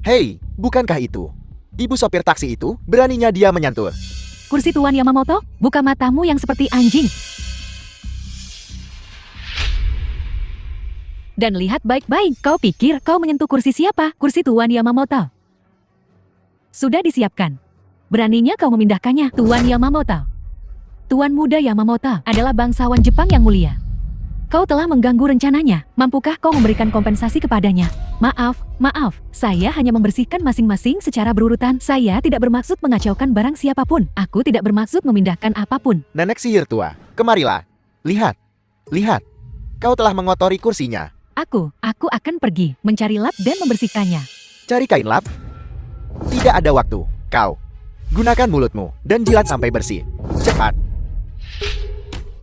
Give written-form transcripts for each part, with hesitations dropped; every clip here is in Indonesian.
Hei, bukankah itu? Ibu sopir taksi itu, beraninya dia menyantur. Kursi Tuan Yamamoto, buka matamu yang seperti anjing. Dan lihat baik-baik, kau pikir kau menyentuh kursi siapa? Kursi Tuan Yamamoto. Sudah disiapkan. Beraninya kau memindahkannya, Tuan Yamamoto. Tuan muda Yamamoto adalah bangsawan Jepang yang mulia. Kau telah mengganggu rencananya. Mampukah kau memberikan kompensasi kepadanya? Maaf, saya hanya membersihkan masing-masing secara berurutan. Saya tidak bermaksud mengacaukan barang siapapun. Aku tidak bermaksud memindahkan apapun. Nenek sihir tua, kemarilah. Lihat. Kau telah mengotori kursinya. Aku akan pergi, mencari lap dan membersihkannya. Cari kain lap? Tidak ada waktu. Kau. Gunakan mulutmu dan jilat sampai bersih. Cepat.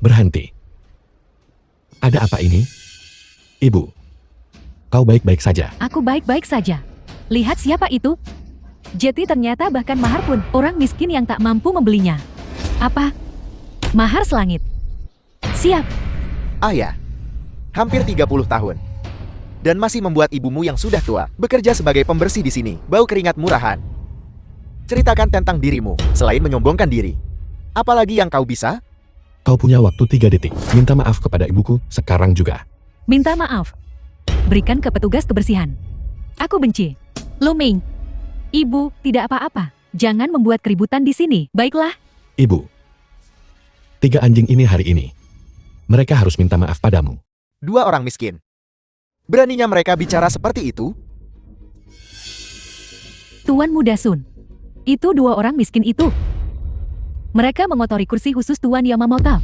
Berhenti. Ada apa ini? Ibu, kau baik-baik saja. Aku baik-baik saja. Lihat siapa itu? Jeti ternyata bahkan mahar pun orang miskin yang tak mampu membelinya. Apa? Mahar selangit. Siap. Ayah. Hampir 30 tahun. Dan masih membuat ibumu yang sudah tua bekerja sebagai pembersih di sini. Bau keringat murahan. Ceritakan tentang dirimu selain menyombongkan diri. Apalagi yang kau bisa? Kau punya waktu 3 detik. Minta maaf kepada ibuku sekarang juga. Minta maaf. Berikan ke petugas kebersihan. Aku benci. Luming. Ibu, tidak apa-apa. Jangan membuat keributan di sini. Baiklah. Ibu, 3 anjing ini hari ini. Mereka harus minta maaf padamu. 2 orang miskin. Beraninya mereka bicara seperti itu? Tuan Muda Sun. Itu 2 orang miskin itu. Mereka mengotori kursi khusus Tuan Yamamoto.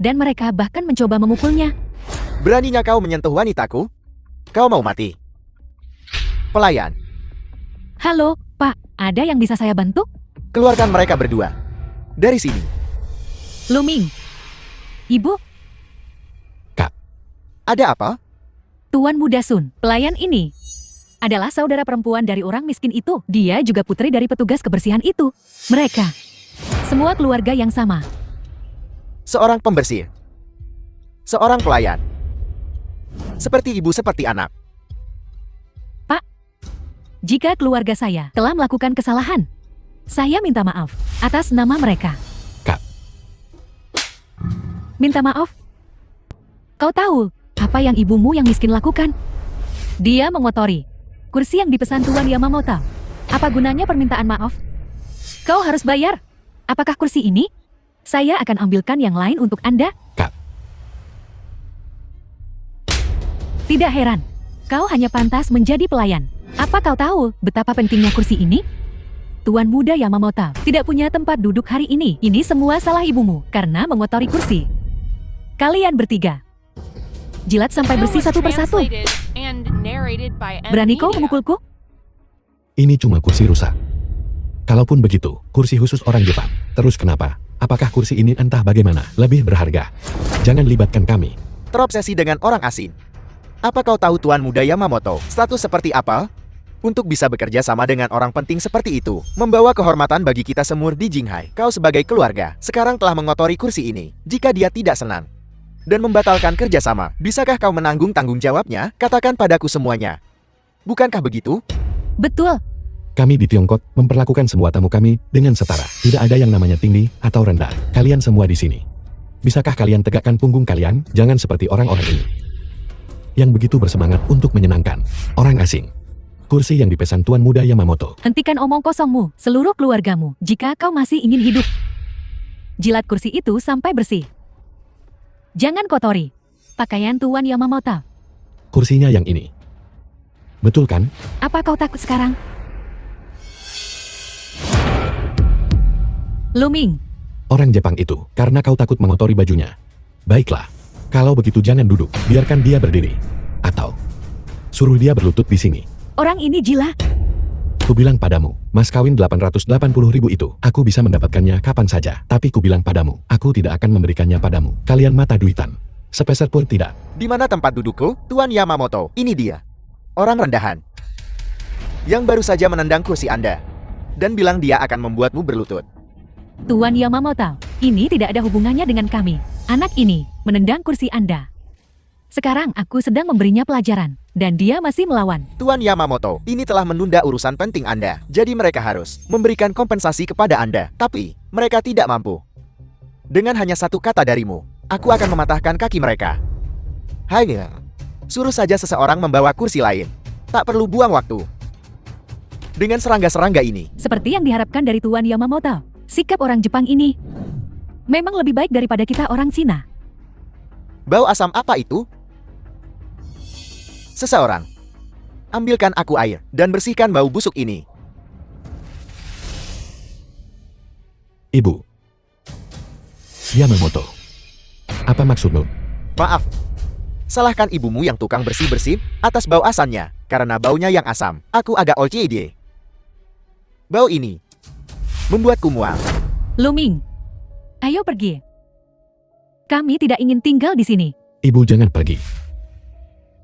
Dan mereka bahkan mencoba memukulnya. Beraninya kau menyentuh wanitaku? Kau mau mati. Pelayan, Halo, Pak. Ada yang bisa saya bantu? keluarkan mereka berdua. Dari sini. Luming. Ibu, Kak, Ada apa? Tuan Muda Sun. Pelayan ini adalah saudara perempuan dari orang miskin itu. Dia juga putri dari petugas kebersihan itu. Mereka semua keluarga yang sama. Seorang pembersih. Seorang pelayan. Seperti ibu seperti anak. Pak, jika keluarga saya telah melakukan kesalahan, saya minta maaf atas nama mereka. Kak, Minta maaf? Kau tahu apa yang ibumu yang miskin lakukan? Dia mengotori kursi yang dipesan Tuan Yamamoto. Apa gunanya permintaan maaf? Kau harus bayar. Apakah kursi ini? Saya akan ambilkan yang lain untuk Anda. Kak, Tidak heran. Kau hanya pantas menjadi pelayan. Apa kau tahu betapa pentingnya kursi ini? Tuan muda Yamamoto tidak punya tempat duduk hari ini. Ini semua salah ibumu karena mengotori kursi. Kalian bertiga. Jilat sampai bersih satu persatu. Berani kau memukulku? ini cuma kursi rusak. Kalaupun begitu, kursi khusus orang Jepang. Terus kenapa? Apakah kursi ini entah bagaimana lebih berharga? Jangan libatkan kami. Terobsesi dengan orang asing. Apa kau tahu Tuan Muda Yamamoto status seperti apa? Untuk bisa bekerja sama dengan orang penting seperti itu, membawa kehormatan bagi kita semua di Jinghai. Kau sebagai keluarga, sekarang telah mengotori kursi ini. Jika dia tidak senang dan membatalkan kerjasama, bisakah kau menanggung tanggung jawabnya? Katakan padaku semuanya. Bukankah begitu? Betul. Kami di Tiongkok memperlakukan semua tamu kami dengan setara. Tidak ada yang namanya tinggi atau rendah. Kalian semua di sini. Bisakah kalian tegakkan punggung kalian? Jangan seperti orang-orang ini yang begitu bersemangat untuk menyenangkan orang asing. Kursi yang dipesan Tuan Muda Yamamoto. Hentikan omong kosongmu, seluruh keluargamu, jika kau masih ingin hidup. Jilat kursi itu sampai bersih. Jangan kotori pakaian Tuan Yamamoto. Kursinya yang ini. Betul kan? Apa kau takut sekarang? Luming. Orang Jepang itu, karena kau takut mengotori bajunya. Baiklah, kalau begitu jangan duduk, biarkan dia berdiri. Atau, suruh dia berlutut di sini. Orang ini gila. Kubilang padamu, mas kawin 880.000 itu, aku bisa mendapatkannya kapan saja. Tapi kubilang padamu, aku tidak akan memberikannya padamu. Kalian mata duitan. Sepeser pun tidak. Di mana tempat dudukku? Tuan Yamamoto, ini dia. Orang rendahan. Yang baru saja menendang kursi Anda. Dan bilang dia akan membuatmu berlutut. Tuan Yamamoto, ini tidak ada hubungannya dengan kami. Anak ini menendang kursi Anda. Sekarang aku sedang memberinya pelajaran, dan dia masih melawan. Tuan Yamamoto, ini telah menunda urusan penting Anda. Jadi mereka harus memberikan kompensasi kepada Anda. Tapi, mereka tidak mampu. Dengan hanya satu kata darimu, aku akan mematahkan kaki mereka. Hanya, suruh saja seseorang membawa kursi lain. Tak perlu buang waktu. Dengan serangga-serangga ini, Seperti yang diharapkan dari Tuan Yamamoto, sikap orang Jepang ini memang lebih baik daripada kita orang Cina. bau asam apa itu? Seseorang, ambilkan aku air dan bersihkan bau busuk ini. Ibu. Yamamoto. Apa maksudmu? Maaf, salahkan ibumu yang tukang bersih-bersih atas bau asamnya. Karena baunya yang asam, aku agak OCD. Bau ini membuatku mual. Luming, ayo pergi. Kami tidak ingin tinggal di sini. Ibu jangan pergi.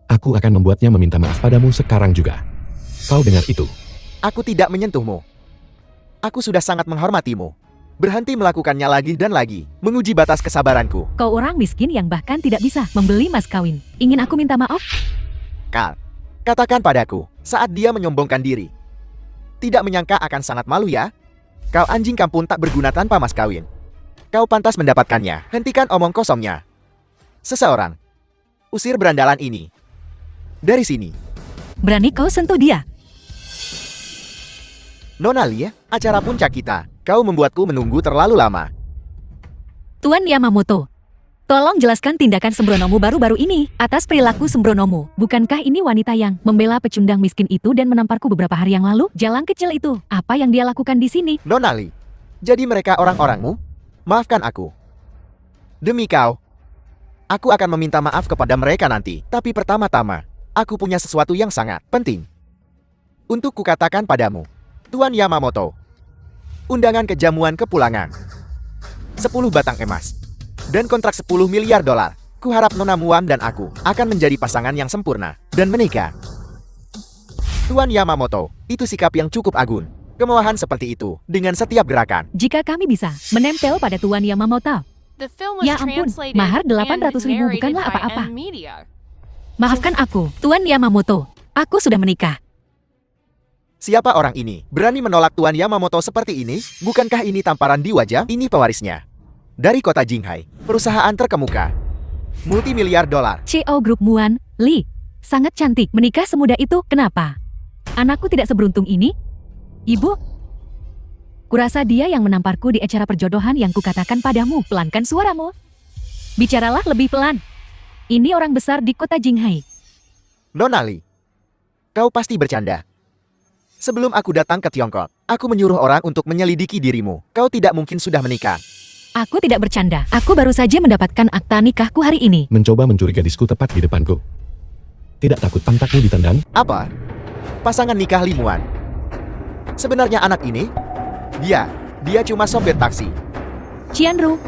Aku akan membuatnya meminta maaf padamu sekarang juga. Kau dengar itu? Aku tidak menyentuhmu. Aku sudah sangat menghormatimu. Berhenti melakukannya lagi dan lagi, menguji batas kesabaranku. Kau orang miskin yang bahkan tidak bisa membeli mas kawin. Ingin aku minta maaf? Kal, katakan padaku, saat dia menyombongkan diri. Tidak menyangka akan sangat malu ya? Kau anjing kampung tak berguna tanpa mas kawin. Kau pantas mendapatkannya. Hentikan omong kosongnya. Seseorang, usir berandalan ini dari sini. Berani kau sentuh dia? Nona Lia, acara puncak kita. Kau membuatku menunggu terlalu lama. Tuan Yamamoto, tolong jelaskan tindakan sembronomu baru-baru ini atas perilaku sembronomu. Bukankah ini wanita yang membela pecundang miskin itu dan menamparku beberapa hari yang lalu? Jalan kecil itu, apa yang dia lakukan di sini? Nona Lia, jadi mereka orang-orangmu? Maafkan aku. Demi kau, aku akan meminta maaf kepada mereka nanti. Tapi pertama-tama, aku punya sesuatu yang sangat penting untuk kukatakan padamu. Tuan Yamamoto, undangan kejamuan kepulangan 10 batang emas dan kontrak 10 miliar dolar. Kuharap Nona Muam dan aku akan menjadi pasangan yang sempurna dan menikah. Tuan Yamamoto, itu sikap yang cukup agun. Kemewahan seperti itu dengan setiap gerakan. Jika kami bisa menempel pada Tuan Yamamoto, The film was Ya ampun, translated mahar and 800.000 narrated bukanlah by apa-apa. M Media. maafkan aku, Tuan Yamamoto. Aku sudah menikah. Siapa orang ini? Berani menolak Tuan Yamamoto seperti ini? Bukankah ini tamparan di wajah? Ini pewarisnya. Dari kota Jinghai, perusahaan terkemuka. Multimiliar dolar. CEO Group Muan, Lee, sangat cantik. Menikah semudah itu, kenapa? Anakku tidak seberuntung ini? Ibu? Kurasa dia yang menamparku di acara perjodohan yang kukatakan padamu. Pelankan suaramu. Bicaralah lebih pelan. Ini orang besar di kota Jinghai. Nona Lee, kau pasti bercanda. Sebelum aku datang ke Tiongkok, aku menyuruh orang untuk menyelidiki dirimu. Kau tidak mungkin sudah menikah. Aku tidak bercanda. Aku baru saja mendapatkan akta nikahku hari ini. Mencoba mencuri gadisku tepat di depanku. Tidak takut pantatmu ditendang? Apa? Pasangan nikah Limuan. Sebenarnya anak ini, dia cuma sopir taksi. Qianru,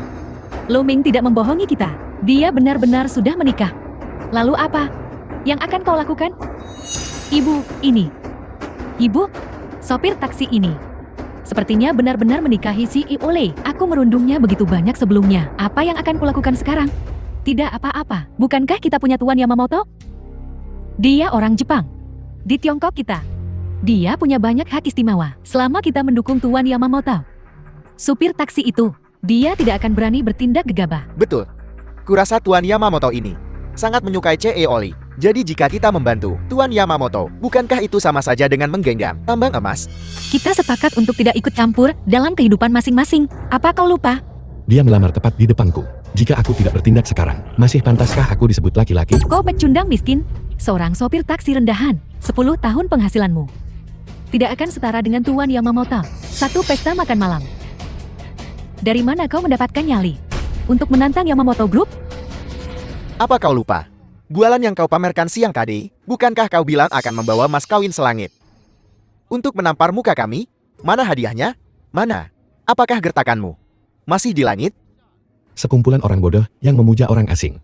Luming tidak membohongi kita. Dia benar-benar sudah menikah. Lalu apa yang akan kau lakukan? Ibu, ini. Ibu, sopir taksi ini. Sepertinya benar-benar menikahi si Iole. Aku merundungnya begitu banyak sebelumnya. Apa yang akan kulakukan sekarang? Tidak apa-apa. Bukankah kita punya Tuan Yamamoto? Dia orang Jepang. Di Tiongkok kita. Dia punya banyak hak istimewa. Selama kita mendukung Tuan Yamamoto. Supir taksi itu, dia tidak akan berani bertindak gegabah. Betul. Kurasa Tuan Yamamoto ini sangat menyukai C.E. Oli. Jadi jika kita membantu Tuan Yamamoto, bukankah itu sama saja dengan menggenggam tambang emas? Kita sepakat untuk tidak ikut campur dalam kehidupan masing-masing. Apa kau lupa? Dia melamar tepat di depanku. Jika aku tidak bertindak sekarang, masih pantaskah aku disebut laki-laki? Kau pecundang miskin, seorang sopir taksi rendahan, 10 tahun penghasilanmu. Tidak akan setara dengan Tuan Yamamoto. Satu pesta makan malam. Dari mana kau mendapatkan nyali? Untuk menantang Yamamoto Group? Apa kau lupa? Bualan yang kau pamerkan siang tadi, bukankah kau bilang akan membawa mas kawin selangit? Untuk menampar muka kami? Mana hadiahnya? Mana? Apakah gertakanmu masih di langit? Sekumpulan orang bodoh yang memuja orang asing.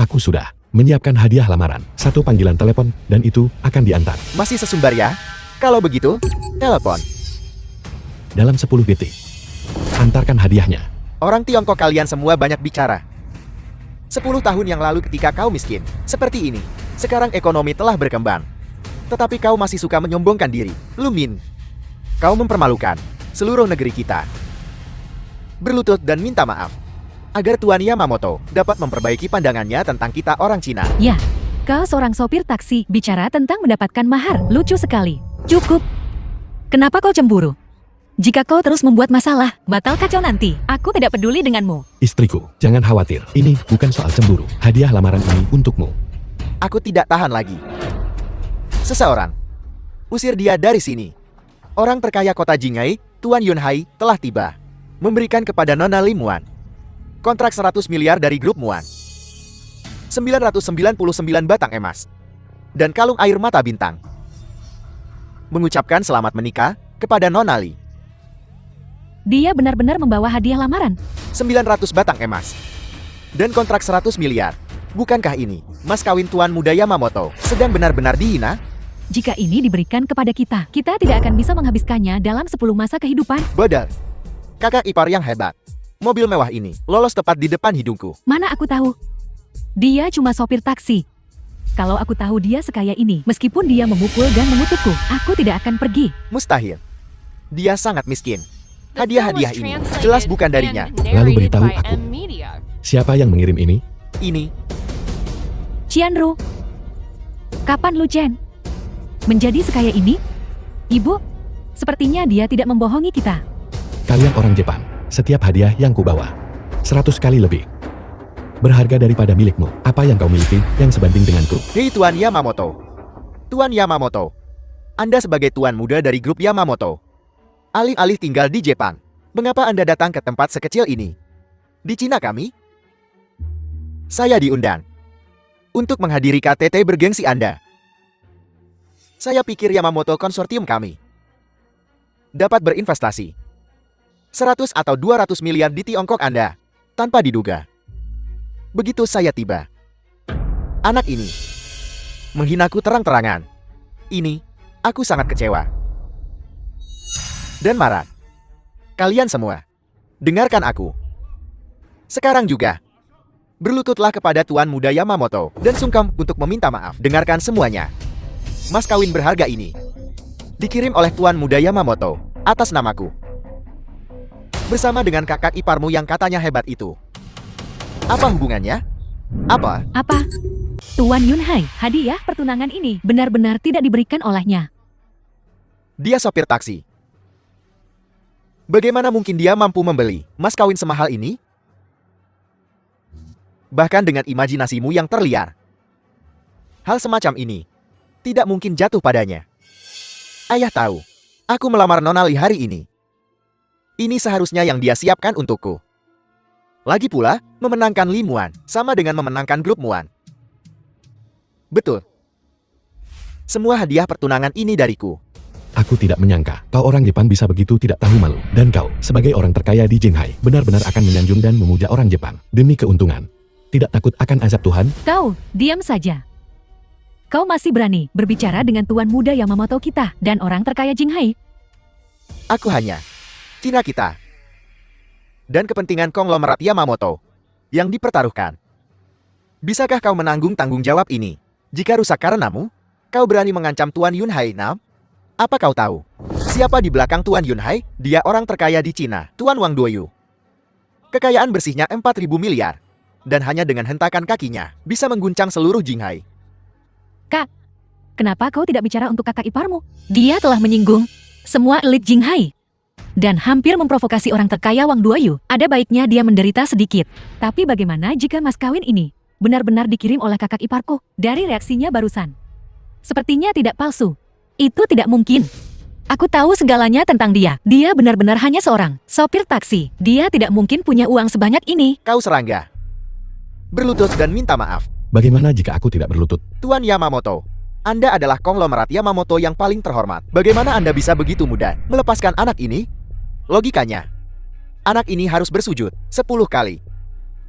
Aku sudah menyiapkan hadiah lamaran, 1 panggilan telepon, dan itu akan diantar. Masih sesumbar ya? Kalau begitu, telepon. Dalam 10 detik. Antarkan hadiahnya. Orang Tiongkok kalian semua banyak bicara. 10 tahun yang lalu ketika kau miskin, seperti ini. Sekarang ekonomi telah berkembang. Tetapi kau masih suka menyombongkan diri. Lumin, kau mempermalukan seluruh negeri kita. Berlutut dan minta maaf. Agar Tuan Yamamoto dapat memperbaiki pandangannya tentang kita orang Cina. Ya, kau seorang sopir taksi bicara tentang mendapatkan mahar. Lucu sekali. Cukup. Kenapa kau cemburu? Jika kau terus membuat masalah, bakal kacau nanti. Aku tidak peduli denganmu. Istriku, jangan khawatir. Ini bukan soal cemburu. Hadiah lamaran ini untukmu. Aku tidak tahan lagi. Seseorang, usir dia dari sini. Orang terkaya kota Jinghai, Tuan Yunhai, telah tiba. Memberikan kepada Nona Lim Muan kontrak 100 miliar dari grup Muan, 999 batang emas, dan kalung air mata bintang. Mengucapkan selamat menikah kepada Nona Li. Dia benar-benar membawa hadiah lamaran. 900 batang emas. Dan kontrak 100 miliar. Bukankah ini mas kawin Tuan Muda Yamamoto sedang benar-benar dihina? Jika ini diberikan kepada kita, kita tidak akan bisa menghabiskannya dalam 10 masa kehidupan. Bodoh. Kakak ipar yang hebat. Mobil mewah ini lolos tepat di depan hidungku. Mana aku tahu? Dia cuma sopir taksi. Kalau aku tahu dia sekaya ini, meskipun dia memukul dan mengutukku, aku tidak akan pergi. Mustahil. Dia sangat miskin. Hadiah-hadiah ini jelas bukan darinya. Lalu beritahu aku, siapa yang mengirim ini? Ini, Qianru, kapan lu Chen? Menjadi sekaya ini? Ibu, sepertinya dia tidak membohongi kita. Kalian orang Jepang, setiap hadiah yang kubawa 100 kali lebih berharga daripada milikmu. Apa yang kau miliki yang sebanding denganku? hei Tuan Yamamoto. Tuan Yamamoto, Anda sebagai tuan muda dari grup Yamamoto, alih-alih tinggal di Jepang, mengapa Anda datang ke tempat sekecil ini? Di Cina kami? Saya diundang untuk menghadiri KTT bergengsi Anda. Saya pikir Yamamoto konsortium kami dapat berinvestasi 100 atau 200 miliar di Tiongkok Anda tanpa diduga. Begitu saya tiba, anak ini menghinaku terang-terangan. Ini, aku sangat kecewa dan marah. Kalian semua, dengarkan aku. Sekarang juga, berlututlah kepada Tuan Muda Yamamoto dan sungkem untuk meminta maaf. Dengarkan semuanya. Mas kawin berharga ini dikirim oleh Tuan Muda Yamamoto atas namaku, bersama dengan kakak iparmu yang katanya hebat itu. Apa hubungannya? Apa? Apa? Tuan Yunhai, hadiah pertunangan ini benar-benar tidak diberikan olehnya. Dia sopir taksi. Bagaimana mungkin dia mampu membeli mas kawin semahal ini? Bahkan dengan imajinasimu yang terliar, hal semacam ini tidak mungkin jatuh padanya. Ayah tahu, aku melamar Nona Li hari ini. Ini seharusnya yang dia siapkan untukku. Lagi pula, memenangkan Li Muan sama dengan memenangkan grup Muan. Betul. Semua hadiah pertunangan ini dariku. Aku tidak menyangka kau orang Jepang bisa begitu tidak tahu malu. Dan kau, sebagai orang terkaya di Jinghai, benar-benar akan menyanjung dan memuja orang Jepang demi keuntungan. Tidak takut akan azab Tuhan? Kau, diam saja. Kau masih berani berbicara dengan Tuan Muda Yamamoto kita dan orang terkaya Jinghai. Aku hanya Cina kita dan kepentingan konglomerat Yamamoto yang dipertaruhkan. Bisakah kau menanggung tanggung jawab ini? Jika rusak karenamu, kau berani mengancam Tuan Yunhai Nam? Apa kau tahu siapa di belakang Tuan Yunhai? Dia orang terkaya di Cina, Tuan Wang Duoyu. Kekayaan bersihnya 4.000 miliar. Dan hanya dengan hentakan kakinya, bisa mengguncang seluruh Jinghai. Kak, kenapa kau tidak bicara untuk kakak iparmu? Dia telah menyinggung semua elit Jinghai dan hampir memprovokasi orang terkaya Wang Duoyu. Ada baiknya dia menderita sedikit. Tapi bagaimana jika mas kawin ini benar-benar dikirim oleh kakak iparku? Dari reaksinya barusan, sepertinya tidak palsu. Itu tidak mungkin. Aku tahu segalanya tentang dia. Dia benar-benar hanya seorang sopir taksi. Dia tidak mungkin punya uang sebanyak ini. Kau serangga. Berlutut dan minta maaf. Bagaimana jika aku tidak berlutut? Tuan Yamamoto, Anda adalah konglomerat Yamamoto yang paling terhormat. Bagaimana Anda bisa begitu mudah melepaskan anak ini? Logikanya, anak ini harus bersujud 10 kali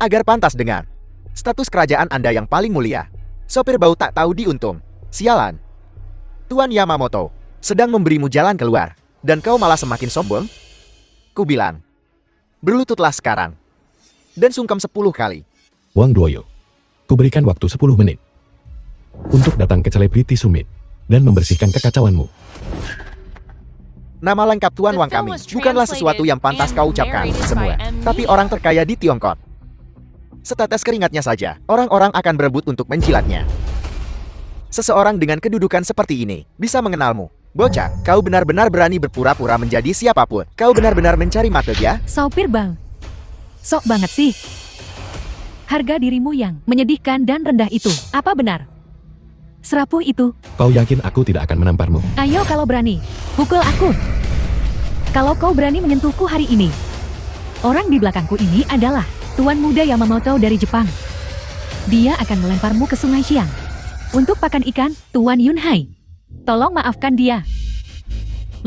agar pantas dengan status kerajaan Anda yang paling mulia. Sopir bau tak tahu diuntung. Sialan. Tuan Yamamoto sedang memberimu jalan keluar, dan kau malah semakin sombong? Ku bilang, berlututlah sekarang dan sungkem 10 kali. Wang Duoyu, Kuberikan waktu 10 menit untuk datang ke Celebrity Summit dan membersihkan kekacauanmu. Nama lengkap Tuan Wang kami bukanlah sesuatu yang pantas kau ucapkan semua, tapi orang terkaya di Tiongkok. Setetes keringatnya saja, orang-orang akan berebut untuk menjilatnya. Seseorang dengan kedudukan seperti ini bisa mengenalmu. Bocah, kau benar-benar berani berpura-pura menjadi siapapun. Kau benar-benar mencari mata ya? Sopir bang. Sok banget sih. Harga dirimu yang menyedihkan dan rendah itu, apa benar? Serapuh itu. Kau yakin aku tidak akan menamparmu? Ayo kalau berani, pukul aku. Kalau kau berani menyentuhku hari ini. Orang di belakangku ini adalah Tuan Muda Yamamoto dari Jepang. Dia akan melemparmu ke Sungai Xiang. Untuk pakan ikan, Tuan Yunhai. Tolong maafkan dia.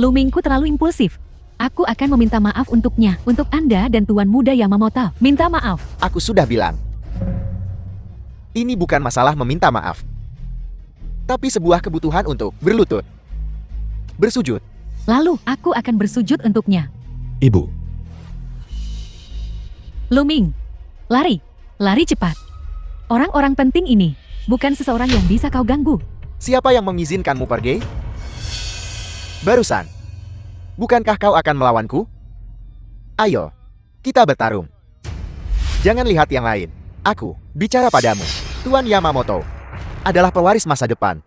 Lumingku terlalu impulsif. Aku akan meminta maaf untuknya, untuk Anda dan Tuan Muda Yamamoto. Minta maaf. Aku sudah bilang. Ini bukan masalah meminta maaf, tapi sebuah kebutuhan untuk berlutut. Bersujud. Lalu, aku akan bersujud untuknya. Ibu, Luming, lari. Lari cepat. Orang-orang penting ini bukan seseorang yang bisa kau ganggu. Siapa yang mengizinkanmu pergi? Barusan. Bukankah kau akan melawanku? Ayo, kita bertarung. Jangan lihat yang lain. Aku bicara padamu. Tuan Yamamoto adalah pewaris masa depan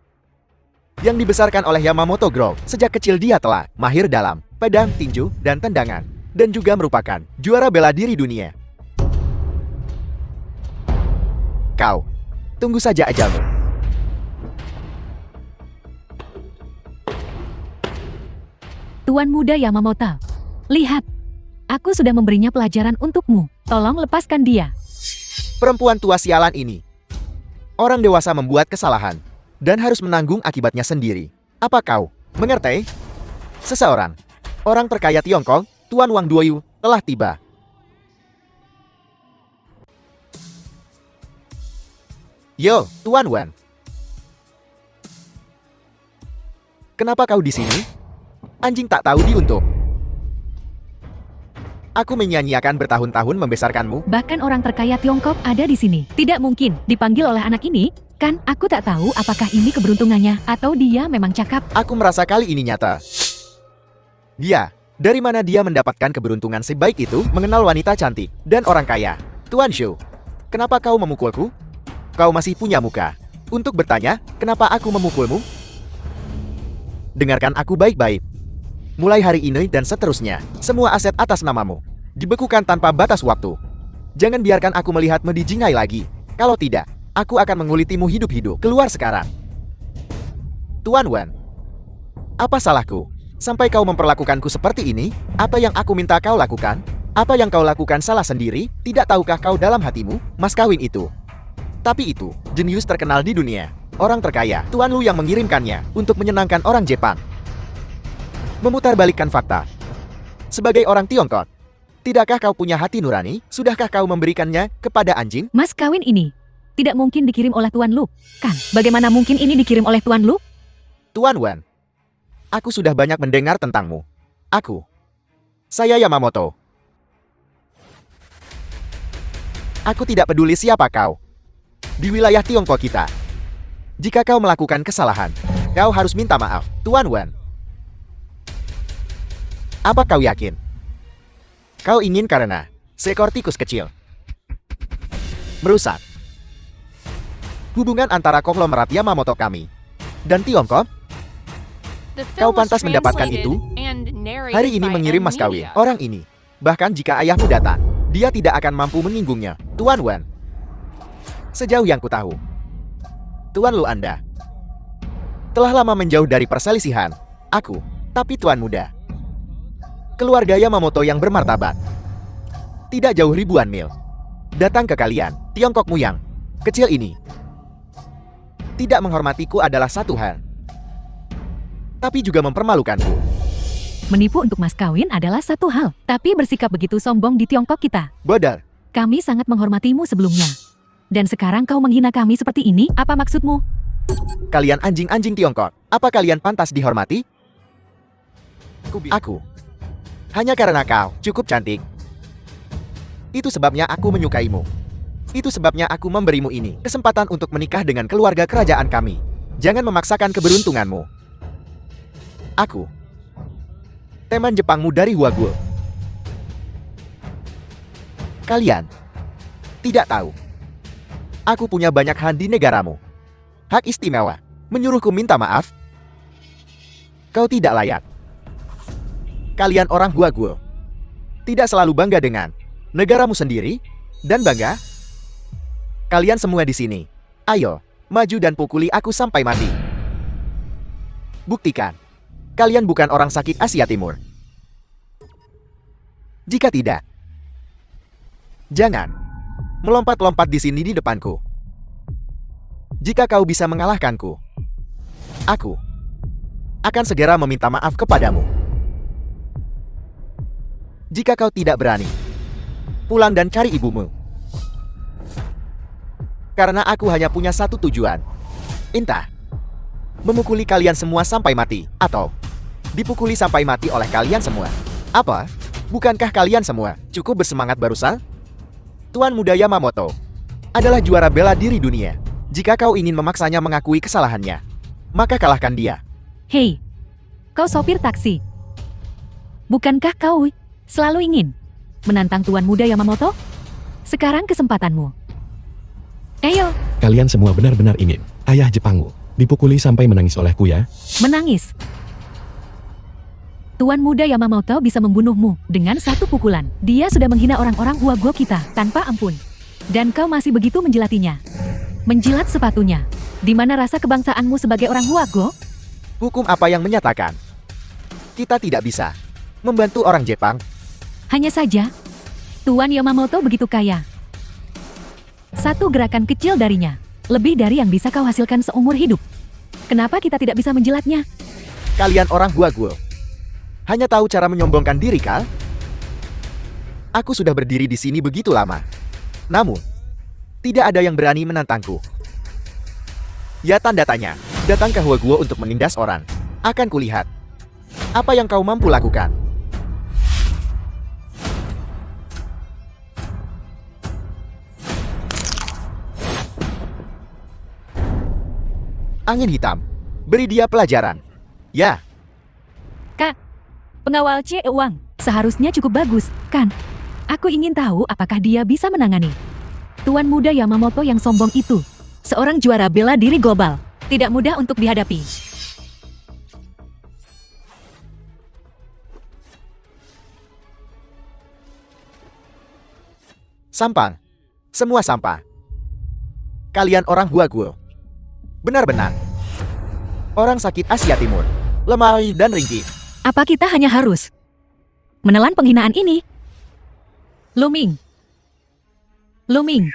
yang dibesarkan oleh Yamamoto Group. Sejak kecil dia telah mahir dalam pedang, tinju, dan tendangan, dan juga merupakan juara bela diri dunia. Kau, tunggu saja ajalmu. Tuan Muda Yamamoto, lihat. Aku sudah memberinya pelajaran untukmu. Tolong lepaskan dia. Perempuan tua sialan ini. Orang dewasa membuat kesalahan dan harus menanggung akibatnya sendiri. Apa kau mengerti? Seseorang, orang terkaya Tiongkok, Tuan Wang Duoyu, telah tiba. Yo, Tuan Wan. Kenapa kau di sini? Anjing tak tahu diuntung. Aku menyanyiakan bertahun-tahun membesarkanmu. Bahkan orang terkaya Tiongkok ada di sini. Tidak mungkin dipanggil oleh anak ini. Kan, aku tak tahu apakah ini keberuntungannya atau dia memang cakap. Aku merasa kali ini nyata. Dia, dari mana dia mendapatkan keberuntungan sebaik itu mengenal wanita cantik dan orang kaya? Tuan Shu, kenapa kau memukulku? Kau masih punya muka untuk bertanya, kenapa aku memukulmu? Dengarkan aku baik-baik. Mulai hari ini dan seterusnya, semua aset atas namamu dibekukan tanpa batas waktu. Jangan biarkan aku melihatmu di Jinghai lagi. Kalau tidak, aku akan mengulitimu hidup-hidup. Keluar sekarang. Tuan Wan, apa salahku sampai kau memperlakukanku seperti ini? Apa yang aku minta kau lakukan? Apa yang kau lakukan salah sendiri? Tidak tahukah kau dalam hatimu, mas kawin itu? Tapi itu, jenius terkenal di dunia. Orang terkaya, Tuan Lu yang mengirimkannya untuk menyenangkan orang Jepang. Memutarbalikkan fakta. Sebagai orang Tiongkok, tidakkah kau punya hati nurani? Sudahkah kau memberikannya kepada anjing? Mas kawin ini tidak mungkin dikirim oleh Tuan Lu. Kan, bagaimana mungkin ini dikirim oleh Tuan Lu? Tuan Wan, aku sudah banyak mendengar tentangmu. Saya Yamamoto. Aku tidak peduli siapa kau. Di wilayah Tiongkok kita, jika kau melakukan kesalahan, kau harus minta maaf, Tuan Wan. Apa kau yakin? Kau ingin karena seekor tikus kecil merusak hubungan antara konglomerat Yamamoto kami dan Tiongkok? Kau pantas mendapatkan itu. Hari ini mengirim mas kawin orang ini. Bahkan jika ayahmu datang, dia tidak akan mampu menyinggungnya, Tuan Wan. Sejauh yang kutahu, Tuan Lu Anda telah lama menjauh dari perselisihan aku, tapi Tuan Muda, keluarga Yamamoto yang bermartabat, tidak jauh ribuan mil datang ke kalian, Tiongkokmu yang kecil ini. Tidak menghormatiku adalah satu hal, tapi juga mempermalukanku. Menipu untuk mas kawin adalah satu hal, tapi bersikap begitu sombong di Tiongkok kita. Bodoh. Kami sangat menghormatimu sebelumnya. Dan sekarang kau menghina kami seperti ini, apa maksudmu? Kalian anjing-anjing Tiongkok, apa kalian pantas dihormati? Aku. Hanya karena kau cukup cantik. Itu sebabnya aku menyukaimu. Itu sebabnya aku memberimu ini, kesempatan untuk menikah dengan keluarga kerajaan kami. Jangan memaksakan keberuntunganmu. Aku, teman Jepangmu dari Huaguo. Kalian tidak tahu. Aku punya banyak hak di negaramu. Hak istimewa. Menyuruhku minta maaf? Kau tidak layak. Kalian orang Huaguo tidak selalu bangga dengan negaramu sendiri dan bangga. Kalian semua di sini, ayo, maju dan pukuli aku sampai mati. Buktikan, kalian bukan orang sakit Asia Timur. Jika tidak, jangan melompat-lompat di sini di depanku. Jika kau bisa mengalahkanku, aku akan segera meminta maaf kepadamu. Jika kau tidak berani, pulang dan cari ibumu. Karena aku hanya punya satu tujuan. Entah memukuli kalian semua sampai mati, atau dipukuli sampai mati oleh kalian semua. Apa? Bukankah kalian semua cukup bersemangat barusan? Tuan Muda Yamamoto adalah juara bela diri dunia. Jika kau ingin memaksanya mengakui kesalahannya, maka kalahkan dia. Hei, kau sopir taksi. Bukankah kau selalu ingin menantang Tuan Muda Yamamoto? Sekarang kesempatanmu. Ayo, Kalian semua benar-benar ingin ayah Jepangmu dipukuli sampai menangis olehku ya? menangis. Tuan Muda Yamamoto bisa membunuhmu dengan satu pukulan. Dia sudah menghina orang-orang Huaguo kita tanpa ampun. Dan kau masih begitu menjilatinya. Menjilat sepatunya. Di mana rasa kebangsaanmu sebagai orang Huaguo? Hukum apa yang menyatakan kita tidak bisa membantu orang Jepang? Hanya saja, Tuan Yamamoto begitu kaya. Satu gerakan kecil darinya, lebih dari yang bisa kau hasilkan seumur hidup. Kenapa kita tidak bisa menjilatnya? Kalian orang Huaguo hanya tahu cara menyombongkan diri, kah? Aku sudah berdiri di sini begitu lama. Namun, tidak ada yang berani menantangku. Ya tanda tanya, datang ke Huaguo untuk menindas orang. Akan kulihat apa yang kau mampu lakukan. Angin hitam, beri dia pelajaran. Ya, Kak, pengawal C Uang, seharusnya cukup bagus, kan? Aku ingin tahu apakah dia bisa menangani Tuan Muda Yamamoto yang sombong itu. Seorang juara bela diri global, tidak mudah untuk dihadapi. sampang. Semua sampah. Kalian orang Huaguo benar-benar orang sakit Asia Timur, lemah dan ringkih. Apa kita hanya harus menelan penghinaan ini? Luming. Luming,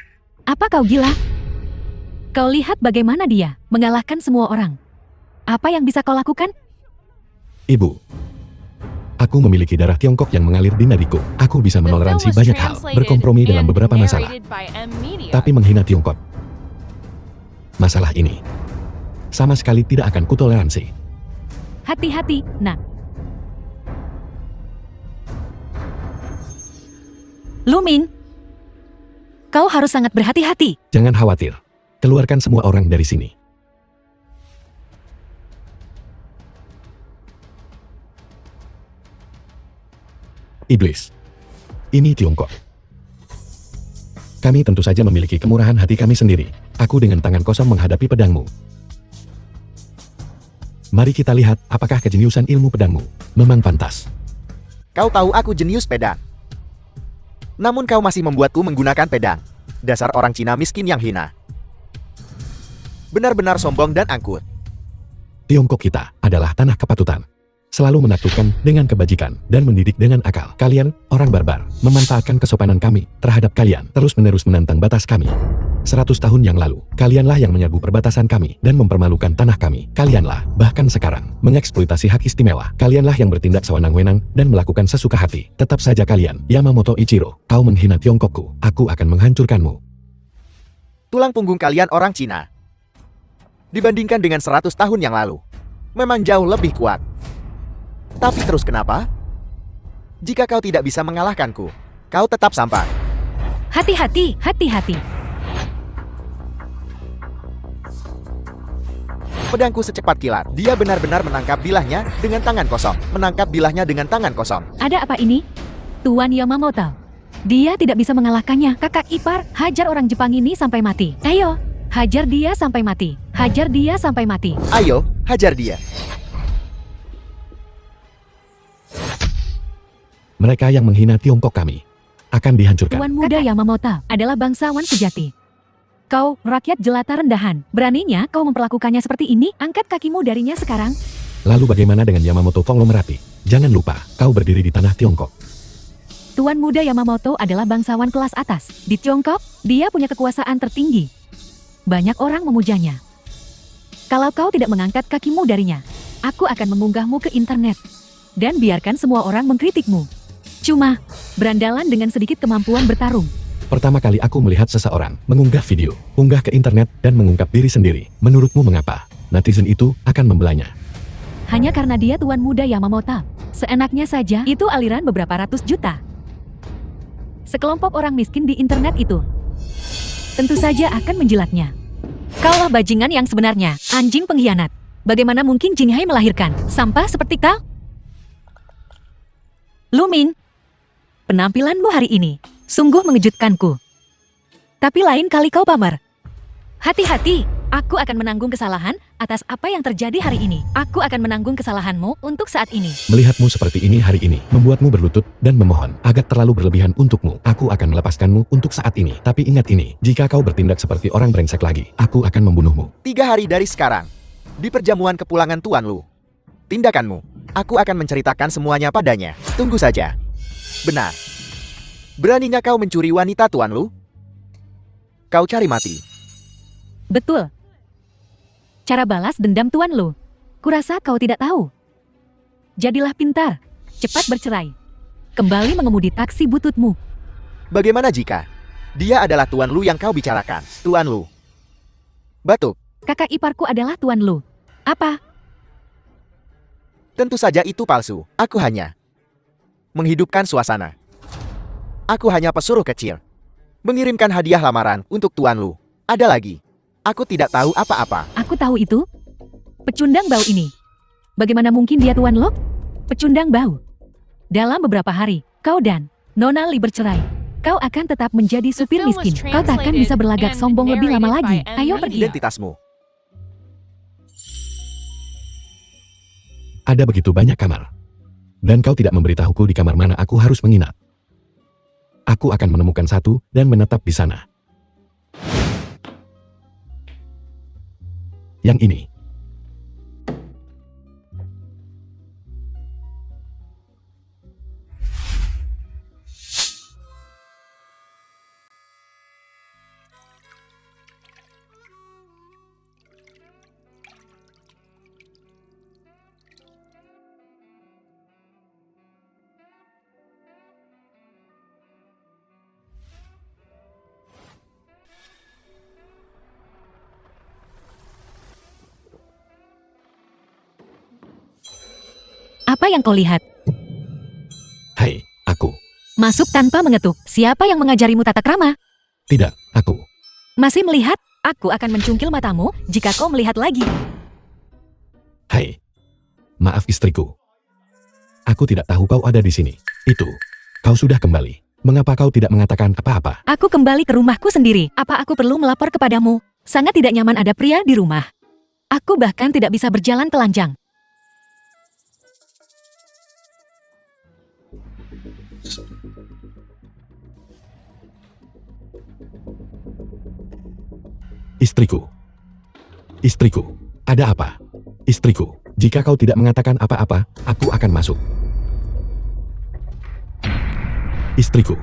apa kau gila? Kau lihat bagaimana dia mengalahkan semua orang. Apa yang bisa kau lakukan? Ibu, aku memiliki darah Tiongkok yang mengalir di nadiku. Aku bisa menoleransi banyak hal, berkompromi dalam beberapa masalah. Tapi menghina Tiongkok, masalah ini sama sekali tidak akan kutoleransi. Hati-hati, nak. Luming, kau harus sangat berhati-hati. Jangan khawatir, keluarkan semua orang dari sini. Iblis, ini Tiongkok. Kami tentu saja memiliki kemurahan hati kami sendiri. Aku dengan tangan kosong menghadapi pedangmu. Mari kita lihat apakah kejeniusan ilmu pedangmu memang pantas. Kau tahu aku jenius pedang. Namun kau masih membuatku menggunakan pedang. Dasar orang Cina miskin yang hina. Benar-benar sombong dan angkuh. Tiongkok kita adalah tanah kepatutan. Selalu menaklukkan dengan kebajikan dan mendidik dengan akal. Kalian, orang barbar, memanfaatkan kesopanan kami terhadap kalian, terus-menerus menantang batas kami. 100 tahun yang lalu, kalianlah yang menyerbu perbatasan kami dan mempermalukan tanah kami. Kalianlah, bahkan sekarang, mengeksploitasi hak istimewa. Kalianlah yang bertindak sewenang-wenang dan melakukan sesuka hati. Tetap saja kalian, Yamamoto Ichiro, kau menghina Tiongkokku. Aku akan menghancurkanmu. Tulang punggung kalian orang Cina, dibandingkan dengan 100 tahun yang lalu, memang jauh lebih kuat. Tapi terus kenapa? Jika kau tidak bisa mengalahkanku, kau tetap sampah. Hati-hati, hati-hati. pedangku secepat kilat. Dia benar-benar menangkap bilahnya dengan tangan kosong. Menangkap bilahnya dengan tangan kosong. Ada apa ini? Tuan Yamamoto. Dia tidak bisa mengalahkannya. Kakak ipar, hajar orang Jepang ini sampai mati. Ayo, hajar dia sampai mati. Hajar dia sampai mati. Ayo, hajar dia. Mereka yang menghina Tiongkok kami akan dihancurkan. Tuan muda Yamamoto adalah bangsawan sejati. Kau, rakyat jelata rendahan. Beraninya kau memperlakukannya seperti ini? Angkat kakimu darinya sekarang. Lalu bagaimana dengan Yamamoto konglomerati? Jangan lupa, kau berdiri di tanah Tiongkok. Tuan muda Yamamoto adalah bangsawan kelas atas. Di Tiongkok, dia punya kekuasaan tertinggi. Banyak orang memujanya. Kalau kau tidak mengangkat kakimu darinya, aku akan mengunggahmu ke internet. Dan biarkan semua orang mengkritikmu. Cuma, berandalan dengan sedikit kemampuan bertarung. Pertama kali aku melihat seseorang mengunggah video, unggah ke internet dan mengungkap diri sendiri. Menurutmu mengapa netizen itu akan membelanya? Hanya karena dia tuan muda Yamamoto. Seenaknya saja, itu aliran beberapa ratus juta. Sekelompok orang miskin di internet itu tentu saja akan menjilatnya. Kaulah bajingan yang sebenarnya, anjing pengkhianat. Bagaimana mungkin Jinghai melahirkan sampah seperti kau? Luming, penampilanmu hari ini sungguh mengejutkanku. Tapi lain kali kau pamer. Hati-hati, aku akan menanggung kesalahan atas apa yang terjadi hari ini. Aku akan menanggung kesalahanmu untuk saat ini. Melihatmu seperti ini hari ini, membuatmu berlutut dan memohon. Agak terlalu berlebihan untukmu. Aku akan melepaskanmu untuk saat ini. Tapi ingat ini, jika kau bertindak seperti orang brengsek lagi, aku akan membunuhmu. 3 hari dari sekarang, di perjamuan kepulangan Tuan Lu. Tindakanmu, aku akan menceritakan semuanya padanya. Tunggu saja. Benar. Beraninya kau mencuri wanita Tuan Lu? Kau cari mati. Betul. Cara balas dendam Tuan Lu. Kurasa kau tidak tahu. Jadilah pintar. Cepat bercerai. Kembali mengemudi taksi bututmu. Bagaimana jika dia adalah Tuan Lu yang kau bicarakan? Tuan Lu. Batuk. Kakak iparku adalah Tuan Lu. Apa? Tentu saja itu palsu. Aku hanya menghidupkan suasana. Aku hanya pesuruh kecil. Mengirimkan hadiah lamaran untuk Tuan Lu. Ada lagi. Aku tidak tahu apa-apa. Aku tahu itu. Pecundang bau ini. Bagaimana mungkin dia Tuan Lo? Pecundang bau. Dalam beberapa hari, kau dan Nona Li bercerai. Kau akan tetap menjadi supir miskin. Kau takkan bisa berlagak sombong lebih lama lagi. Ayo pergi. Identitasmu. Ada begitu banyak kamar. Dan kau tidak memberitahuku di kamar mana aku harus menginap. Aku akan menemukan satu dan menetap di sana. Yang ini. Apa yang kau lihat? Hai, aku. Masuk tanpa mengetuk. Siapa yang mengajarimu tata krama? Tidak, aku. Masih melihat? Aku akan mencungkil matamu jika kau melihat lagi. Hai. Maaf istriku. Aku tidak tahu kau ada di sini. Itu. Kau sudah kembali. Mengapa kau tidak mengatakan apa-apa? Aku kembali ke rumahku sendiri. Apa aku perlu melapor kepadamu? Sangat tidak nyaman ada pria di rumah. Aku bahkan tidak bisa berjalan telanjang. Istriku. Istriku. Ada apa? Istriku. Jika kau tidak mengatakan apa-apa, aku akan masuk. Istriku.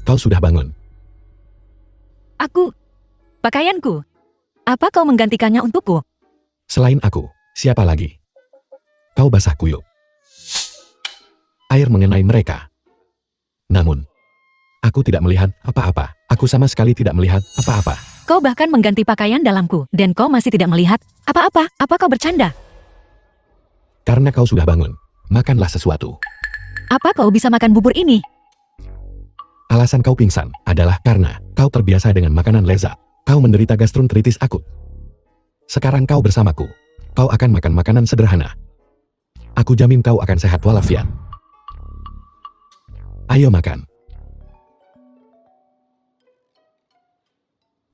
Kau sudah bangun. Pakaianku. Apa kau menggantikannya untukku? Selain aku, siapa lagi? Kau basah kuyup. Air mengenai mereka. Namun, aku tidak melihat apa-apa. Aku sama sekali tidak melihat apa-apa. Kau bahkan mengganti pakaian dalamku, dan kau masih tidak melihat apa-apa. Apa kau bercanda? Karena kau sudah bangun, makanlah sesuatu. Apa kau bisa makan bubur ini? Alasan kau pingsan adalah karena kau terbiasa dengan makanan lezat. Kau menderita gastroenteritis akut. Sekarang kau bersamaku. Kau akan makan makanan sederhana. Aku jamin kau akan sehat walafiat. Ayo makan.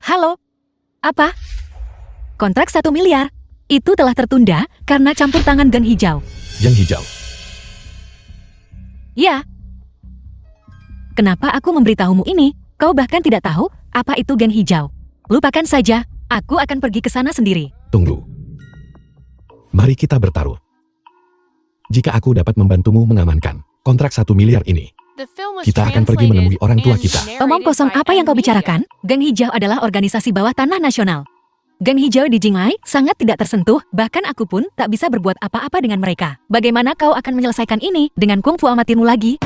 Halo? Apa? Kontrak 1 miliar? Itu telah tertunda karena campur tangan Gang Hijau. Yang hijau. Ya. Kenapa aku memberitahumu ini? Kau bahkan tidak tahu apa itu Gang Hijau. Lupakan saja, aku akan pergi ke sana sendiri. Tunggu. Mari kita bertaruh. Jika aku dapat membantumu mengamankan kontrak 1 miliar ini, kita akan pergi menemui orang tua kita. Omong kosong apa yang kau bicarakan? Gang Hijau adalah organisasi bawah tanah nasional. Gang Hijau di Jinghai sangat tidak tersentuh, bahkan aku pun tak bisa berbuat apa-apa dengan mereka. Bagaimana kau akan menyelesaikan ini dengan kungfu amatirmu lagi?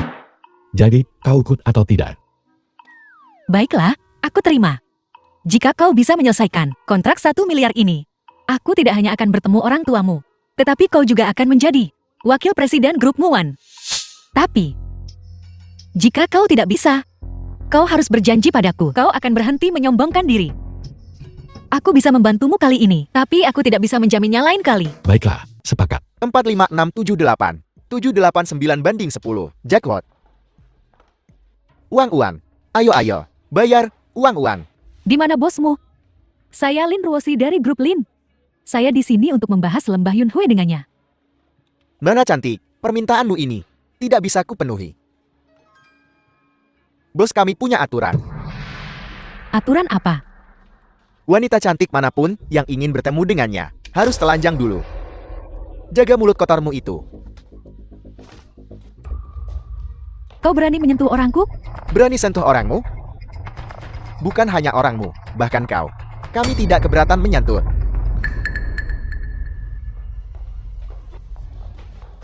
Jadi, kau ikut atau tidak? Baiklah, aku terima. Jika kau bisa menyelesaikan kontrak 1 miliar ini, aku tidak hanya akan bertemu orang tuamu, tetapi kau juga akan menjadi wakil presiden grup Muan. Tapi, jika kau tidak bisa, kau harus berjanji padaku, kau akan berhenti menyombongkan diri. Aku bisa membantumu kali ini, tapi aku tidak bisa menjaminnya lain kali. Baiklah, sepakat. 45678. 789/10. Jackpot. Uang. Ayo. Bayar, uang. Di mana bosmu? Saya Lin Ruosi dari grup Lin. Saya di sini untuk membahas Lembah Yunhui dengannya. Mana cantik, permintaanmu ini tidak bisa kupenuhi. Bos kami punya aturan. Aturan apa? Wanita cantik manapun yang ingin bertemu dengannya harus telanjang dulu. Jaga mulut kotormu itu. Kau berani menyentuh orangku? Berani sentuh orangmu? Bukan hanya orangmu, bahkan kau. Kami tidak keberatan menyentuh.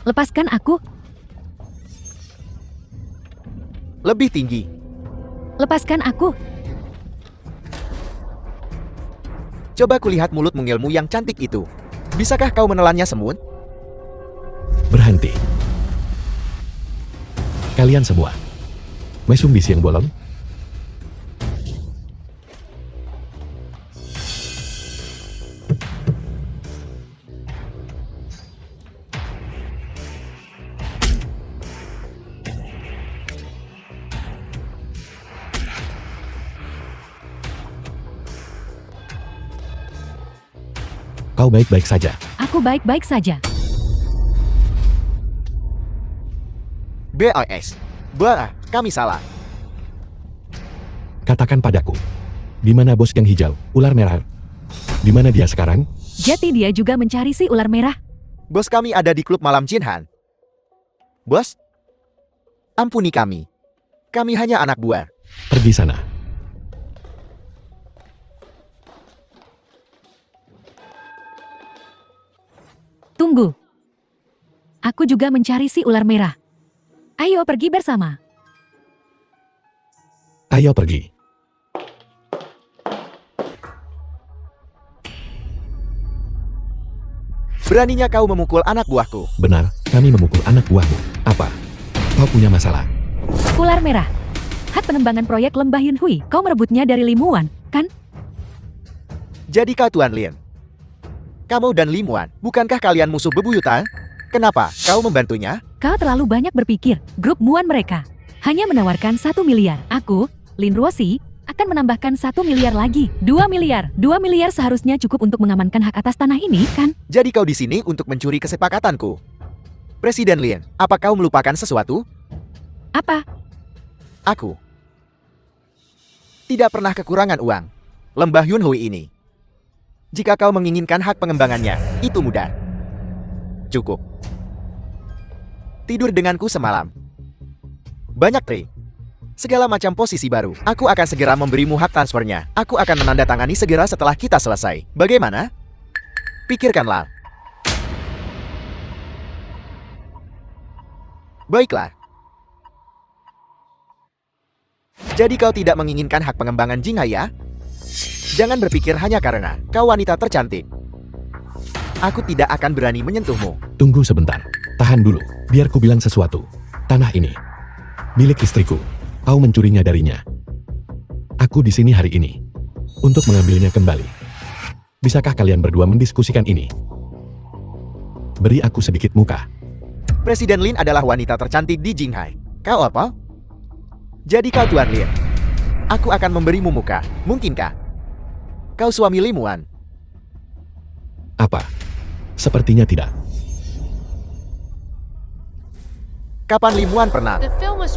Lepaskan aku. Lebih tinggi. Lepaskan aku. Coba kulihat mulut mungilmu yang cantik itu. Bisakah kau menelannya semut? Berhenti. Kalian semua. Mesum bisi yang bolong? Kau baik-baik saja. Aku baik-baik saja. BOS. Bah, kami salah. Katakan padaku. Di mana bos Gang Hijau, ular merah? Di mana dia sekarang? Jadi dia juga mencari si ular merah. Bos kami ada di klub malam Jinhan. Bos? Ampuni kami. Kami hanya anak buah. Pergi sana. Tunggu. Aku juga mencari si ular merah. Ayo pergi bersama. Ayo pergi. Beraninya kau memukul anak buahku. Benar, kami memukul anak buahmu. Apa? Kau punya masalah? Ular merah. Hak penembangan proyek Lembah Yunhui. Kau merebutnya dari Limuan, kan? Jadi kau Tuan Lin. Kamu dan Limuan, bukankah kalian musuh bebuyutan? Kenapa kau membantunya? Kau terlalu banyak berpikir. Grup Muan mereka hanya menawarkan 1 miliar. Aku, Lin Ruosi, akan menambahkan 1 miliar lagi. 2 miliar. 2 miliar seharusnya cukup untuk mengamankan hak atas tanah ini, kan? Jadi kau di sini untuk mencuri kesepakatanku. Presiden Lin, apa kau melupakan sesuatu? Apa? Aku tidak pernah kekurangan uang. Lembah Yunhui ini. Jika kau menginginkan hak pengembangannya, itu mudah. Cukup. Tidur denganku semalam. Banyak trade. Segala macam posisi baru. Aku akan segera memberimu hak transfernya. Aku akan menandatangani segera setelah kita selesai. Bagaimana? Pikirkanlah. Baiklah. Jadi kau tidak menginginkan hak pengembangan Jinghai ya? Jangan berpikir hanya karena kau wanita tercantik. Aku tidak akan berani menyentuhmu. Tunggu sebentar. Tahan dulu. Biar ku bilang sesuatu. Tanah ini milik istriku. Kau mencurinya darinya. Aku di sini hari ini untuk mengambilnya kembali. Bisakah kalian berdua mendiskusikan ini? Beri aku sedikit muka. Presiden Lin adalah wanita tercantik di Jinghai. Kau apa? Jadi kau Tuan Lin. Aku akan memberimu muka. Mungkinkah? Kau suami Limuan. Apa? Sepertinya tidak. Kapan Limuan pernah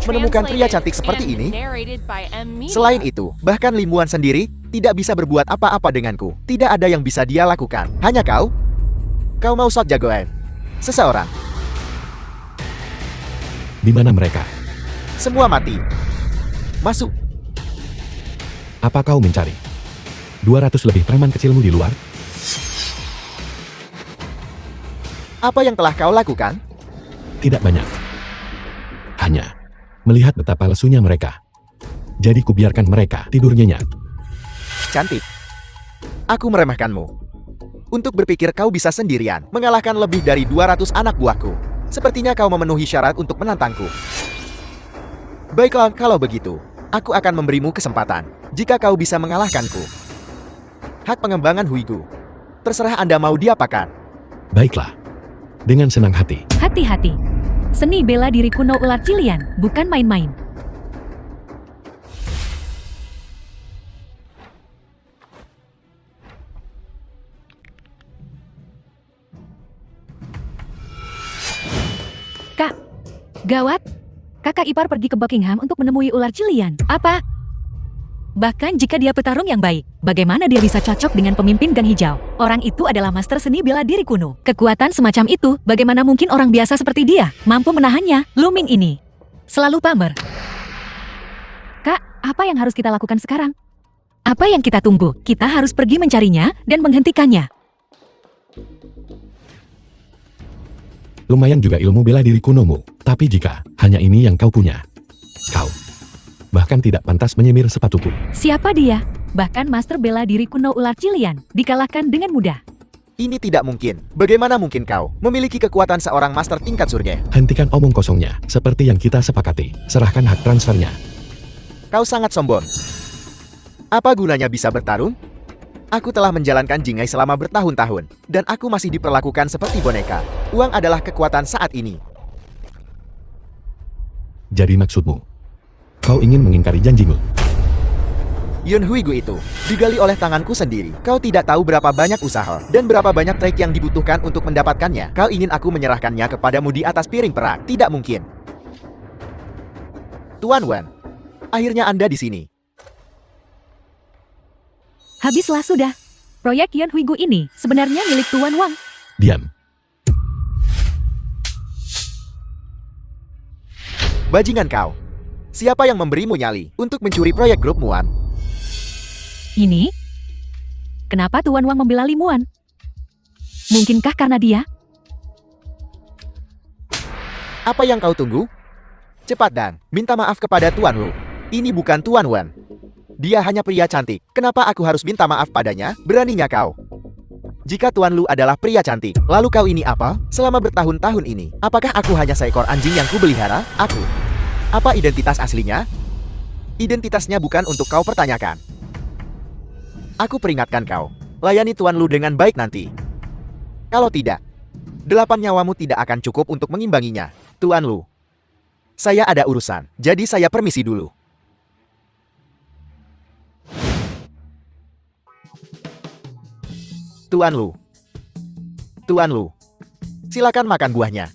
menemukan pria cantik seperti ini? Selain itu, bahkan Limuan sendiri tidak bisa berbuat apa-apa denganku. Tidak ada yang bisa dia lakukan. Hanya kau? Kau mau Sok Jagoan? Seseorang. Di mana mereka? Semua mati. Masuk. Apa kau mencari 200 lebih preman kecilmu di luar? Apa yang telah kau lakukan? Tidak banyak. Hanya melihat betapa lesunya mereka. Jadi kubiarkan mereka tidur nyenyak. Cantik. Aku meremehkanmu. Untuk berpikir kau bisa sendirian mengalahkan lebih dari 200 anak buahku. Sepertinya kau memenuhi syarat untuk menantangku. Baiklah, kalau begitu, aku akan memberimu kesempatan. Jika kau bisa mengalahkanku. Hak pengembangan Huigu. Terserah Anda mau diapakan. Baiklah. Dengan senang hati. Hati-hati. Seni bela diri kuno ular cilian, bukan main-main. Kak, gawat. Kakak ipar pergi ke Buckingham untuk menemui ular cilian. Apa? Bahkan jika dia petarung yang baik, bagaimana dia bisa cocok dengan pemimpin Gang Hijau? Orang itu adalah master seni bela diri kuno. Kekuatan semacam itu, bagaimana mungkin orang biasa seperti dia mampu menahannya? Luming ini selalu pamer. Kak, apa yang harus kita lakukan sekarang? Apa yang kita tunggu? Kita harus pergi mencarinya dan menghentikannya. Lumayan juga ilmu bela diri kunomu. Tapi jika hanya ini yang kau punya, kau bahkan tidak pantas menyemir sepatuku. Siapa dia? Bahkan master bela diri kuno ular cilian dikalahkan dengan mudah. Ini tidak mungkin. Bagaimana mungkin kau memiliki kekuatan seorang master tingkat surga? Hentikan omong kosongnya. Seperti yang kita sepakati. Serahkan hak transfernya. Kau sangat sombong. Apa gunanya bisa bertarung? Aku telah menjalankan Jinghai selama bertahun-tahun, dan aku masih diperlakukan seperti boneka. Uang adalah kekuatan saat ini. Jadi maksudmu? Kau ingin mengingkari janjimu? Yun Huigu itu digali oleh tanganku sendiri. Kau tidak tahu berapa banyak usaha dan berapa banyak trik yang dibutuhkan untuk mendapatkannya. Kau ingin aku menyerahkannya kepadamu di atas piring perak? Tidak mungkin. Tuan Wan, akhirnya Anda di sini. Habislah sudah. Proyek Yan Huigu ini sebenarnya milik Tuan Wang. Diam. Bajingan kau. Siapa yang memberimu nyali untuk mencuri proyek grup Muan? Ini? Kenapa Tuan Wang membela Limuan? Mungkinkah karena dia? Apa yang kau tunggu? Cepat dan minta maaf kepada Tuan Lu. Ini bukan Tuan Wan. Dia hanya pria cantik. Kenapa aku harus minta maaf padanya? Beraninya kau. Jika Tuan Lu adalah pria cantik, lalu kau ini apa? Selama bertahun-tahun ini, apakah aku hanya seekor anjing yang kubelihara? Aku. Apa identitas aslinya? Identitasnya bukan untuk kau pertanyakan. Aku peringatkan kau, layani Tuan Lu dengan baik nanti. Kalau tidak, 8 nyawamu tidak akan cukup untuk mengimbanginya. Tuan Lu, saya ada urusan, jadi saya permisi dulu. Tuan Lu. Tuan Lu, silakan makan buahnya.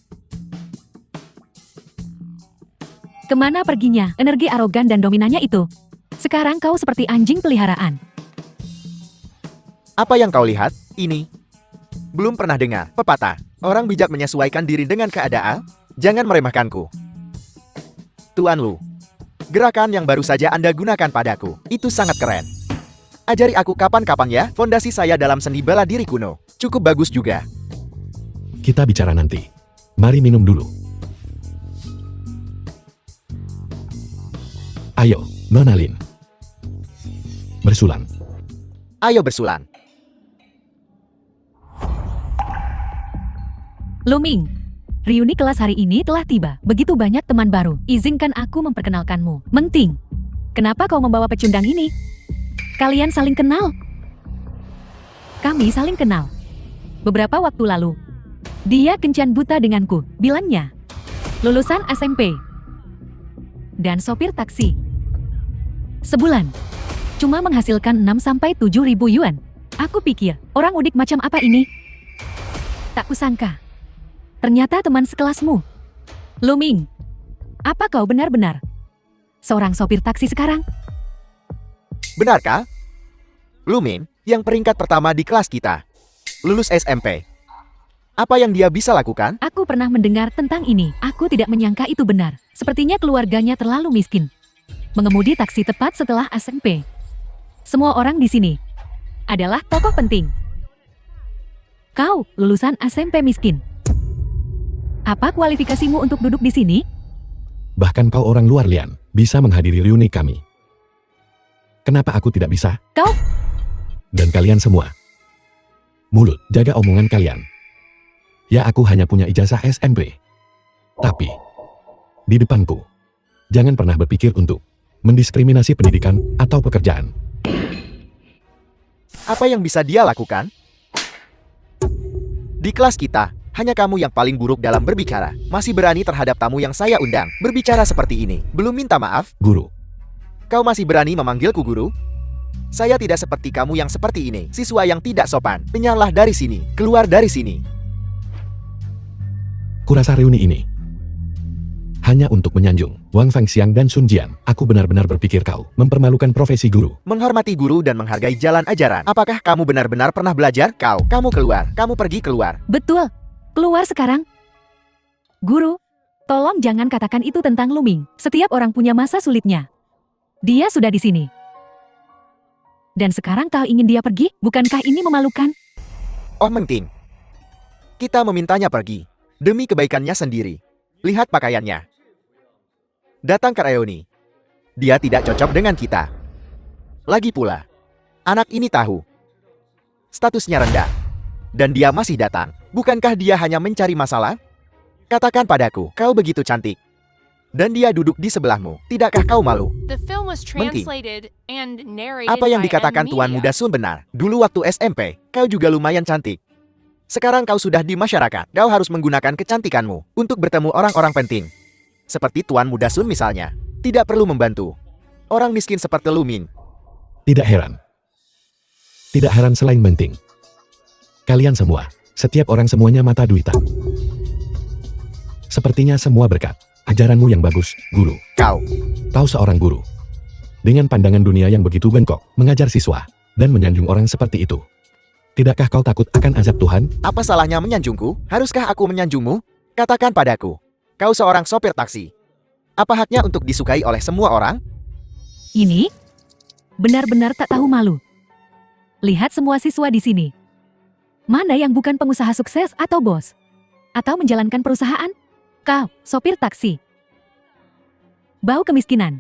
Kemana perginya energi arogan dan dominannya itu? Sekarang kau seperti anjing peliharaan. Apa yang kau lihat? Ini. Belum pernah dengar pepatah, orang bijak menyesuaikan diri dengan keadaan? Jangan meremehkanku. Tuan Lu, gerakan yang baru saja Anda gunakan padaku, itu sangat keren. Ajari aku kapan-kapan ya, fondasi saya dalam seni bela diri kuno. Cukup bagus juga. Kita bicara nanti. Mari minum dulu. Ayo, Nona Lin. Bersulang. Ayo bersulan. Luming, reuni kelas hari ini telah tiba. Begitu banyak teman baru. Izinkan aku memperkenalkanmu. Menting, kenapa kau membawa pecundang ini? Kalian saling kenal? Kami saling kenal. Beberapa waktu lalu, dia kencan buta denganku, bilangnya. Lulusan SMP. Dan sopir taksi. Sebulan, cuma menghasilkan 6-7 ribu yuan. Aku pikir, orang udik macam apa ini? Tak kusangka. Ternyata teman sekelasmu. Luming, apa kau benar-benar seorang sopir taksi sekarang? Benarkah? Lumin, yang peringkat pertama di kelas kita. Lulus SMP. Apa yang dia bisa lakukan? Aku pernah mendengar tentang ini. Aku tidak menyangka itu benar. Sepertinya keluarganya terlalu miskin. Mengemudi taksi tepat setelah SMP. Semua orang di sini adalah tokoh penting. Kau lulusan SMP miskin. Apa kualifikasimu untuk duduk di sini? Bahkan kau orang luar Lian, bisa menghadiri reuni kami. Kenapa aku tidak bisa? Kau? Dan kalian semua. Mulut, jaga omongan kalian. Ya aku hanya punya ijazah SMP. Tapi, di depanku, jangan pernah berpikir untuk mendiskriminasi pendidikan atau pekerjaan. Apa yang bisa dia lakukan? Di kelas kita, hanya kamu yang paling buruk dalam berbicara. Masih berani terhadap tamu yang saya undang. Berbicara seperti ini. Belum minta maaf? Guru, Kau masih berani memanggilku guru? Saya tidak seperti kamu yang seperti ini. Siswa yang tidak sopan. Penyalahlah dari sini. Keluar dari sini. kurasa reuni ini hanya untuk menyanjung Wang Fangxiang dan Sun Jian. Aku benar-benar berpikir kau mempermalukan profesi guru. Menghormati guru dan menghargai jalan ajaran. Apakah kamu benar-benar pernah belajar? Kamu keluar. Kamu pergi keluar. Betul. Keluar sekarang. Guru, tolong jangan katakan itu tentang Luming. Setiap orang punya masa sulitnya. Dia sudah di sini. Dan sekarang kau ingin dia pergi? Bukankah ini memalukan? Oh Menting. Kita memintanya pergi. Demi kebaikannya sendiri. Lihat pakaiannya. Datang ke reuni. Dia tidak cocok dengan kita. Lagi pula, anak ini tahu. Statusnya rendah. Dan dia masih datang. Bukankah dia hanya mencari masalah? Katakan padaku, kau begitu cantik. Dan dia duduk di sebelahmu. Tidakkah kau malu? Apa yang dikatakan Tuan Muda Sun benar. Dulu waktu SMP, kau juga lumayan cantik. Sekarang kau sudah di masyarakat. Kau harus menggunakan kecantikanmu untuk bertemu orang-orang penting. Seperti Tuan Muda Sun misalnya. Tidak perlu membantu orang miskin seperti Lumin. Tidak heran. Tidak heran selain penting. Kalian semua, setiap orang semuanya mata duitan. Sepertinya semua berkat ajaranmu yang bagus, guru. Kau seorang guru. Dengan pandangan dunia yang begitu bengkok, mengajar siswa, dan menyanjung orang seperti itu. Tidakkah kau takut akan azab Tuhan? Apa salahnya menyanjungku? Haruskah aku menyanjungmu? Katakan padaku. Kau seorang sopir taksi. Apa haknya untuk disukai oleh semua orang? Ini benar-benar tak tahu malu. Lihat semua siswa di sini. Mana yang bukan pengusaha sukses atau bos? Atau menjalankan perusahaan? Kau, sopir taksi. Bau kemiskinan.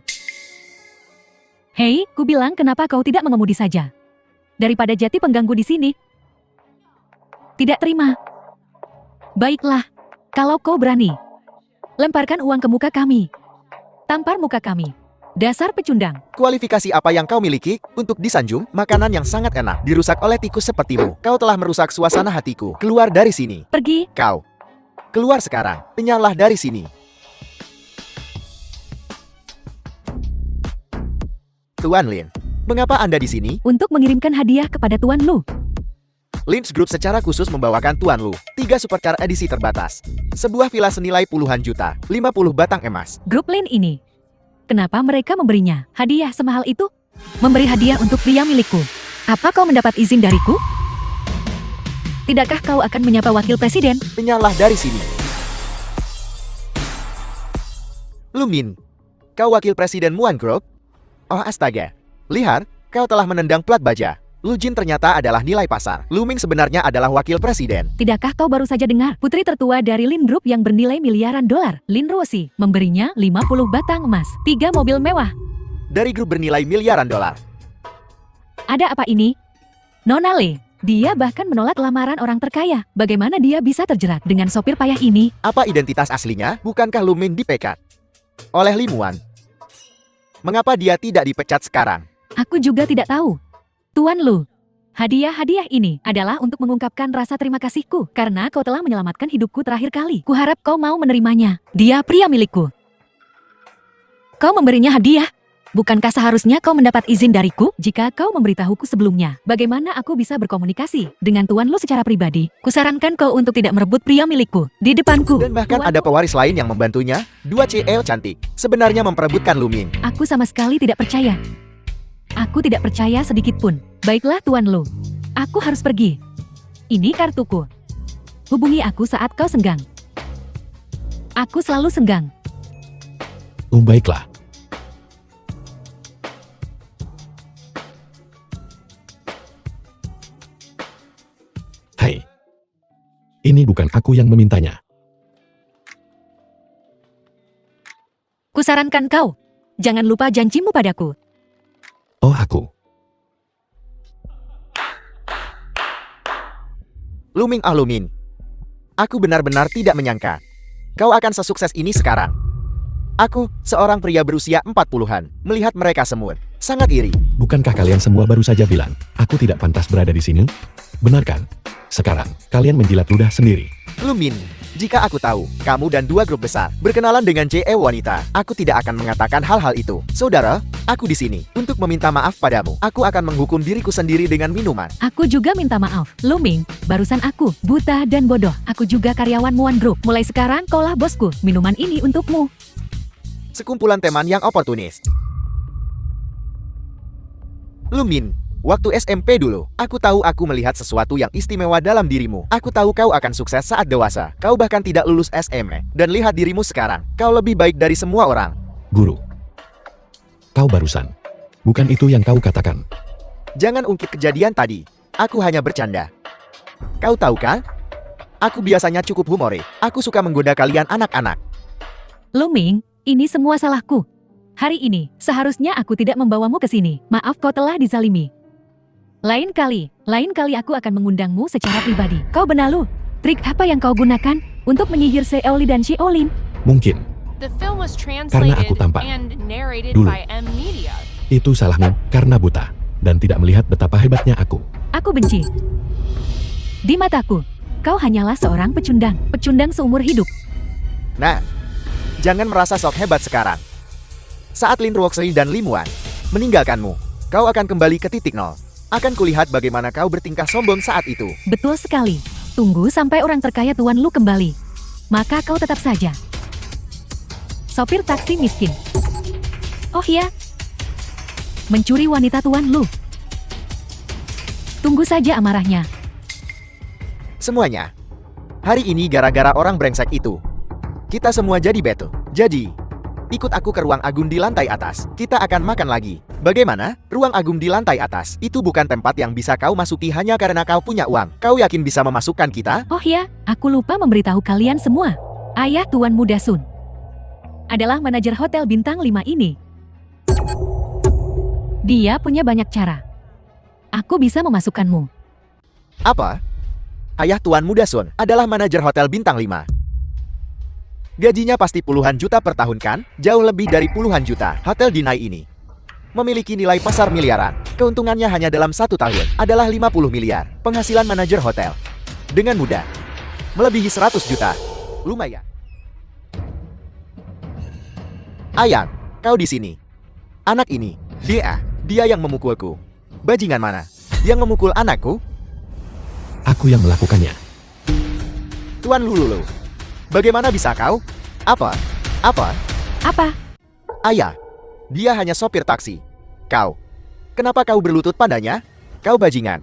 Hei, ku bilang kenapa kau tidak mengemudi saja? Daripada jati pengganggu di sini. Tidak terima. Baiklah, kalau kau berani. Lemparkan uang ke muka kami. Tampar muka kami. Dasar pecundang. Kualifikasi apa yang kau miliki untuk disanjung? Makanan yang sangat enak dirusak oleh tikus sepertimu. Kau telah merusak suasana hatiku. Keluar dari sini. Pergi. Kau. Keluar sekarang. Penyalahlah dari sini. Tuan Lin, mengapa Anda di sini? Untuk mengirimkan hadiah kepada Tuan Lu. Lynch Group secara khusus membawakan Tuan Lu 3 supercar edisi terbatas. Sebuah villa senilai puluhan juta, 50 batang emas. Grup Lin ini. Kenapa mereka memberinya hadiah semahal itu? Memberi hadiah untuk pria milikku. Apa kau mendapat izin dariku? Tidakkah kau akan menyapa wakil presiden? Penyalahlah dari sini. Lumin, kau wakil presiden Muan Group? Oh astaga. Lihat, kau telah menendang plat baja. Lu Jin ternyata adalah nilai pasar. Luming sebenarnya adalah wakil presiden. Tidakkah kau baru saja dengar? Putri tertua dari Lin Group yang bernilai miliaran dolar, Lin Rosi, memberinya 50 batang emas, 3 mobil mewah. Dari grup bernilai miliaran dolar. Ada apa ini? Nona Le, dia bahkan menolak lamaran orang terkaya. Bagaimana dia bisa terjerat dengan sopir payah ini? Apa identitas aslinya? Bukankah Lu Min dipecat oleh Lim Wan? Mengapa dia tidak dipecat sekarang? Aku juga tidak tahu. Tuan Lu, hadiah-hadiah ini adalah untuk mengungkapkan rasa terima kasihku karena kau telah menyelamatkan hidupku terakhir kali. Kuharap kau mau menerimanya. Dia pria milikku. Kau memberinya hadiah. Bukankah seharusnya kau mendapat izin dariku jika kau memberitahuku sebelumnya? Bagaimana aku bisa berkomunikasi dengan Tuan Lu secara pribadi? Kusarankan kau untuk tidak merebut pria milikku di depanku. Dan bahkan ada pewaris lain yang membantunya, 2 CL cantik. Sebenarnya memperebutkan Lu Min. Aku sama sekali tidak percaya. Aku tidak percaya sedikit pun. Baiklah Tuan Lu, aku harus pergi. Ini kartuku. Hubungi aku saat kau senggang. Aku selalu senggang. Baiklah. Hai. Ini bukan aku yang memintanya. Kusarankan kau, jangan lupa janjimu padaku. Oh, aku. Lu Min. Aku benar-benar tidak menyangka kau akan sesukses ini sekarang. Aku, seorang pria berusia 40-an, melihat mereka semua. Sangat iri. Bukankah kalian semua baru saja bilang, aku tidak pantas berada di sini? Benar kan? Sekarang, kalian menjilat ludah sendiri. Lu Min, jika aku tahu, kamu dan 2 grup besar berkenalan dengan CE wanita, aku tidak akan mengatakan hal-hal itu. Saudara, aku di sini untuk meminta maaf padamu. Aku akan menghukum diriku sendiri dengan minuman. Aku juga minta maaf. Lu Ming, barusan aku buta dan bodoh. Aku juga karyawan Muan Group. Mulai sekarang kaulah bosku. Minuman ini untukmu. Sekumpulan teman yang oportunis. Lu Min, waktu SMP dulu, aku tahu aku melihat sesuatu yang istimewa dalam dirimu. Aku tahu kau akan sukses saat dewasa. Kau bahkan tidak lulus SMA. Dan lihat dirimu sekarang. Kau lebih baik dari semua orang. Guru. Kau barusan. Bukan itu yang kau katakan. Jangan ungkit kejadian tadi. Aku hanya bercanda. Kau tahu kan? Aku biasanya cukup humoris. Aku suka menggoda kalian anak-anak. Lu Ming, ini semua salahku. Hari ini, seharusnya aku tidak membawamu ke sini. Maaf kau telah dizalimi. Lain kali aku akan mengundangmu secara pribadi. Kau benalu. Trik apa yang kau gunakan untuk menyihir Seoli dan Xiaolin? Mungkin. Karena aku tampan. Dulu. Dulu. Itu salahmu karena buta. Dan tidak melihat betapa hebatnya aku. Aku benci. Di mataku, kau hanyalah seorang pecundang. Pecundang seumur hidup. Nah, jangan merasa sok hebat sekarang. Saat Lin Ruoxi dan Lim Wan meninggalkanmu, kau akan kembali ke titik nol. Akan kulihat bagaimana kau bertingkah sombong saat itu. Betul sekali. Tunggu sampai orang terkaya Tuan Lu kembali. Maka kau tetap saja sopir taksi miskin. Oh ya, mencuri wanita Tuan Lu. Tunggu saja amarahnya. Semuanya. Hari ini gara-gara orang brengsek itu. Kita semua jadi betul. Jadi, ikut aku ke ruang agung di lantai atas. Kita akan makan lagi. Bagaimana? Ruang agung di lantai atas. Itu bukan tempat yang bisa kau masuki hanya karena kau punya uang. Kau yakin bisa memasukkan kita? Oh ya, aku lupa memberitahu kalian semua. Ayah Tuan Muda Sun adalah manajer hotel bintang 5 ini. Dia punya banyak cara. Aku bisa memasukkanmu. Apa? Ayah Tuan Muda Sun adalah manajer hotel bintang 5. Gajinya pasti puluhan juta per tahun kan? Jauh lebih dari puluhan juta. Hotel Dinai ini memiliki nilai pasar miliaran. Keuntungannya hanya dalam 1 tahun adalah 50 miliar. Penghasilan manajer hotel dengan mudah melebihi 100 juta. Lumayan. Ayang, kau di sini. Anak ini, dia yang memukulku. Bajingan mana? Yang memukul anakku? Aku yang melakukannya. Tuan Lulu. Bagaimana bisa kau? Apa? Apa? Ayah, dia hanya sopir taksi. Kau. Kenapa kau berlutut padanya? Kau bajingan.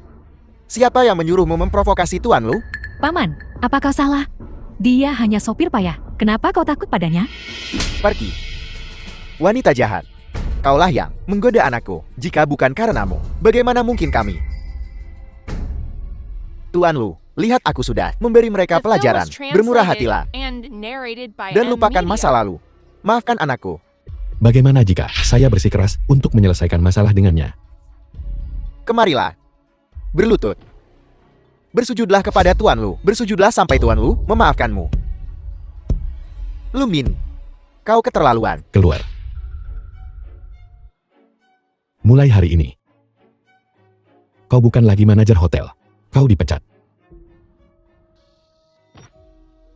Siapa yang menyuruhmu memprovokasi Tuan Lu? Paman, apa kau salah? Dia hanya sopir payah. Kenapa kau takut padanya? Pergi. Wanita jahat. Kaulah yang menggoda anakku. Jika bukan karenamu, bagaimana mungkin kami? Tuan Lu, lihat aku sudah memberi mereka pelajaran. Bermurah hatilah. Dan lupakan masa lalu. Maafkan anakku. Bagaimana jika saya bersikeras untuk menyelesaikan masalah dengannya? Kemarilah. Berlutut. Bersujudlah kepada Tuan Lu. Bersujudlah sampai Tuan Lu memaafkanmu. Lumin, kau keterlaluan. Keluar. Mulai hari ini, kau bukan lagi manajer hotel. Kau dipecat.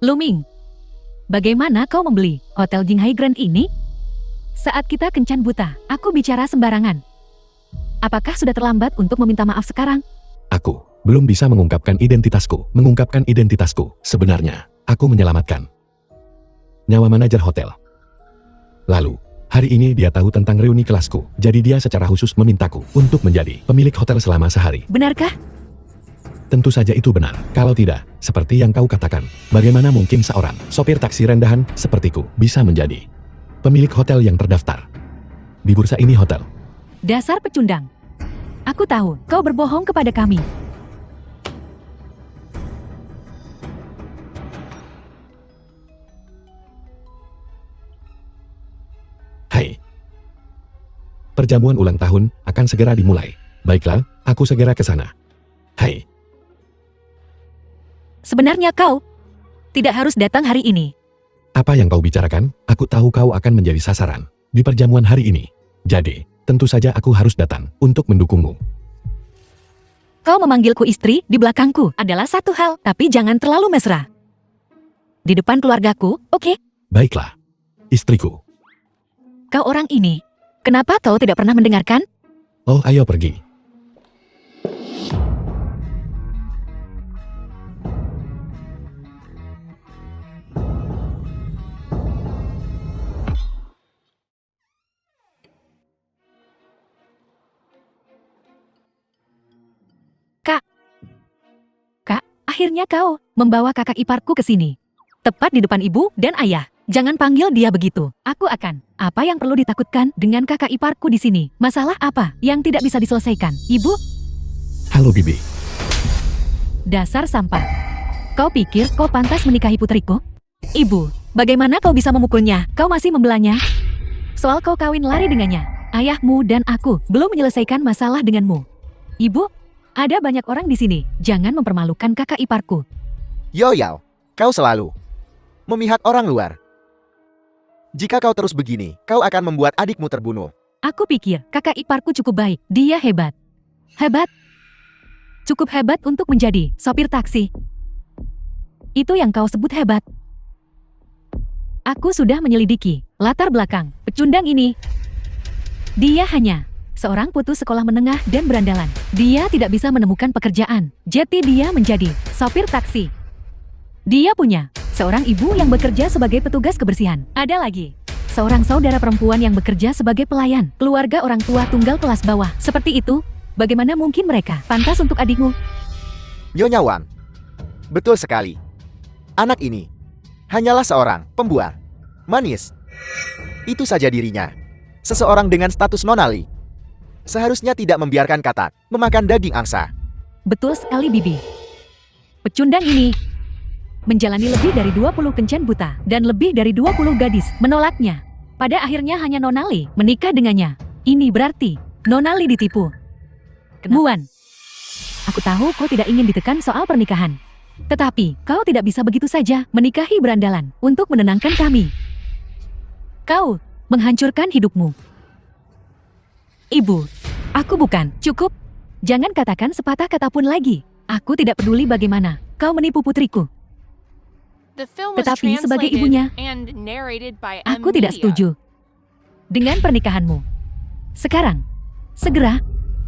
Luming, bagaimana kau membeli Hotel Jinghai Grand ini? Saat kita kencan buta, aku bicara sembarangan. Apakah sudah terlambat untuk meminta maaf sekarang? Aku belum bisa mengungkapkan identitasku. Sebenarnya, aku menyelamatkan nyawa manajer hotel. Lalu, hari ini dia tahu tentang reuni kelasku. Jadi dia secara khusus memintaku untuk menjadi pemilik hotel selama sehari. Benarkah? Tentu saja itu benar. Kalau tidak, seperti yang kau katakan, bagaimana mungkin seorang sopir taksi rendahan sepertiku bisa menjadi pemilik hotel yang terdaftar di bursa ini hotel? Dasar pecundang. Aku tahu, kau berbohong kepada kami. Hai. Perjamuan ulang tahun akan segera dimulai. Baiklah, aku segera ke sana. Hai. Sebenarnya kau tidak harus datang hari ini. Apa yang kau bicarakan? Aku tahu kau akan menjadi sasaran di perjamuan hari ini. Jadi, tentu saja aku harus datang untuk mendukungmu. Kau memanggilku istri di belakangku adalah satu hal, tapi jangan terlalu mesra. Di depan keluargaku, oke? Baiklah, istriku. Kau orang ini, kenapa kau tidak pernah mendengarkan? Oh, ayo pergi. Kak, akhirnya kau membawa kakak iparku ke sini. Tepat di depan ibu dan ayah. Jangan panggil dia begitu. Aku akan. Apa yang perlu ditakutkan dengan kakak iparku di sini? Masalah apa yang tidak bisa diselesaikan? Ibu? Halo, Bibi. Dasar sampah. Kau pikir kau pantas menikahi putriku? Ibu, bagaimana kau bisa memukulnya? Kau masih membelanya? Soal kau kawin lari dengannya. Ayahmu dan aku belum menyelesaikan masalah denganmu. Ibu, ada banyak orang di sini. Jangan mempermalukan kakak iparku. Yoyao, kau selalu memihak orang luar. Jika kau terus begini, kau akan membuat adikmu terbunuh. Aku pikir kakak iparku cukup baik. Dia hebat. Hebat? Cukup hebat untuk menjadi sopir taksi. Itu yang kau sebut hebat. Aku sudah menyelidiki latar belakang pecundang ini. Dia hanya seorang putus sekolah menengah dan berandalan. Dia tidak bisa menemukan pekerjaan. Jadi dia menjadi sopir taksi. Dia punya seorang ibu yang bekerja sebagai petugas kebersihan. Ada lagi seorang saudara perempuan yang bekerja sebagai pelayan. Keluarga orang tua tunggal kelas bawah. Seperti itu, bagaimana mungkin mereka pantas untuk adikmu? Nyonya Wang, betul sekali. Anak ini hanyalah seorang pembual. Manis. Itu saja dirinya. Seseorang dengan status nonali. Seharusnya tidak membiarkan katak memakan daging angsa. Betul sekali, Bibi. Pecundang ini menjalani lebih dari 20 kencan buta dan lebih dari 20 gadis menolaknya. Pada akhirnya hanya Nonali menikah dengannya. Ini berarti Nonali ditipu. Muan, aku tahu kau tidak ingin ditekan soal pernikahan. Tetapi kau tidak bisa begitu saja menikahi berandalan untuk menenangkan kami. Kau menghancurkan hidupmu. Ibu, aku bukan. Cukup. Jangan katakan sepatah kata pun lagi. Aku tidak peduli bagaimana kau menipu putriku. Tetapi sebagai ibunya, aku tidak setuju dengan pernikahanmu. Sekarang, segera,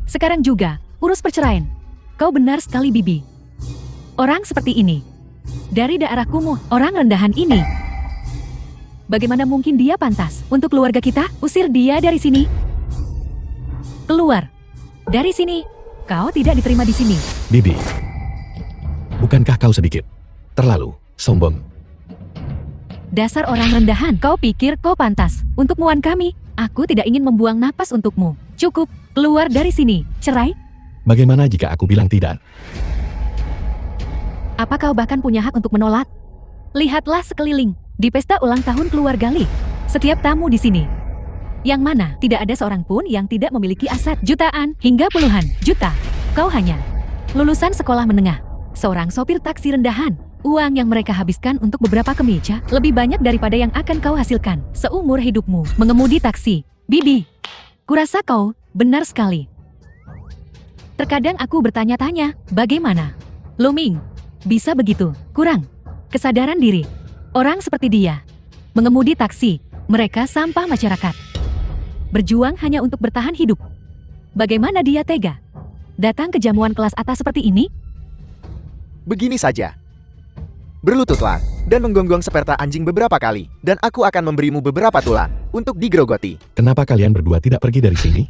sekarang juga, urus perceraian. Kau benar sekali, Bibi. Orang seperti ini, dari daerah kumuh, orang rendahan ini, bagaimana mungkin dia pantas untuk keluarga kita? Usir dia dari sini. Keluar dari sini. Kau tidak diterima di sini. Bibi, bukankah kau sedikit terlalu sombong? Dasar orang rendahan, kau pikir kau pantas untuk muan kami? Aku tidak ingin membuang napas untukmu. Cukup, keluar dari sini. Cerai? Bagaimana jika aku bilang tidak? Apa kau bahkan punya hak untuk menolak? Lihatlah sekeliling, di pesta ulang tahun keluarga Li. Setiap tamu di sini, yang mana tidak ada seorang pun yang tidak memiliki aset jutaan hingga puluhan juta. Kau hanya Lulusan sekolah menengah, seorang sopir taksi rendahan. Uang yang mereka habiskan untuk beberapa kemeja lebih banyak daripada yang akan kau hasilkan seumur hidupmu mengemudi taksi. Bibi, kurasa kau benar sekali. Terkadang aku bertanya-tanya, bagaimana Lo Ming bisa begitu kurang kesadaran diri? Orang seperti dia mengemudi taksi, mereka sampah masyarakat. Berjuang hanya untuk bertahan hidup. Bagaimana dia tega datang ke jamuan kelas atas seperti ini? Begini saja. Berlututlah, dan menggonggong seperta anjing beberapa kali, dan aku akan memberimu beberapa tulang untuk digerogoti. Kenapa kalian berdua tidak pergi dari sini?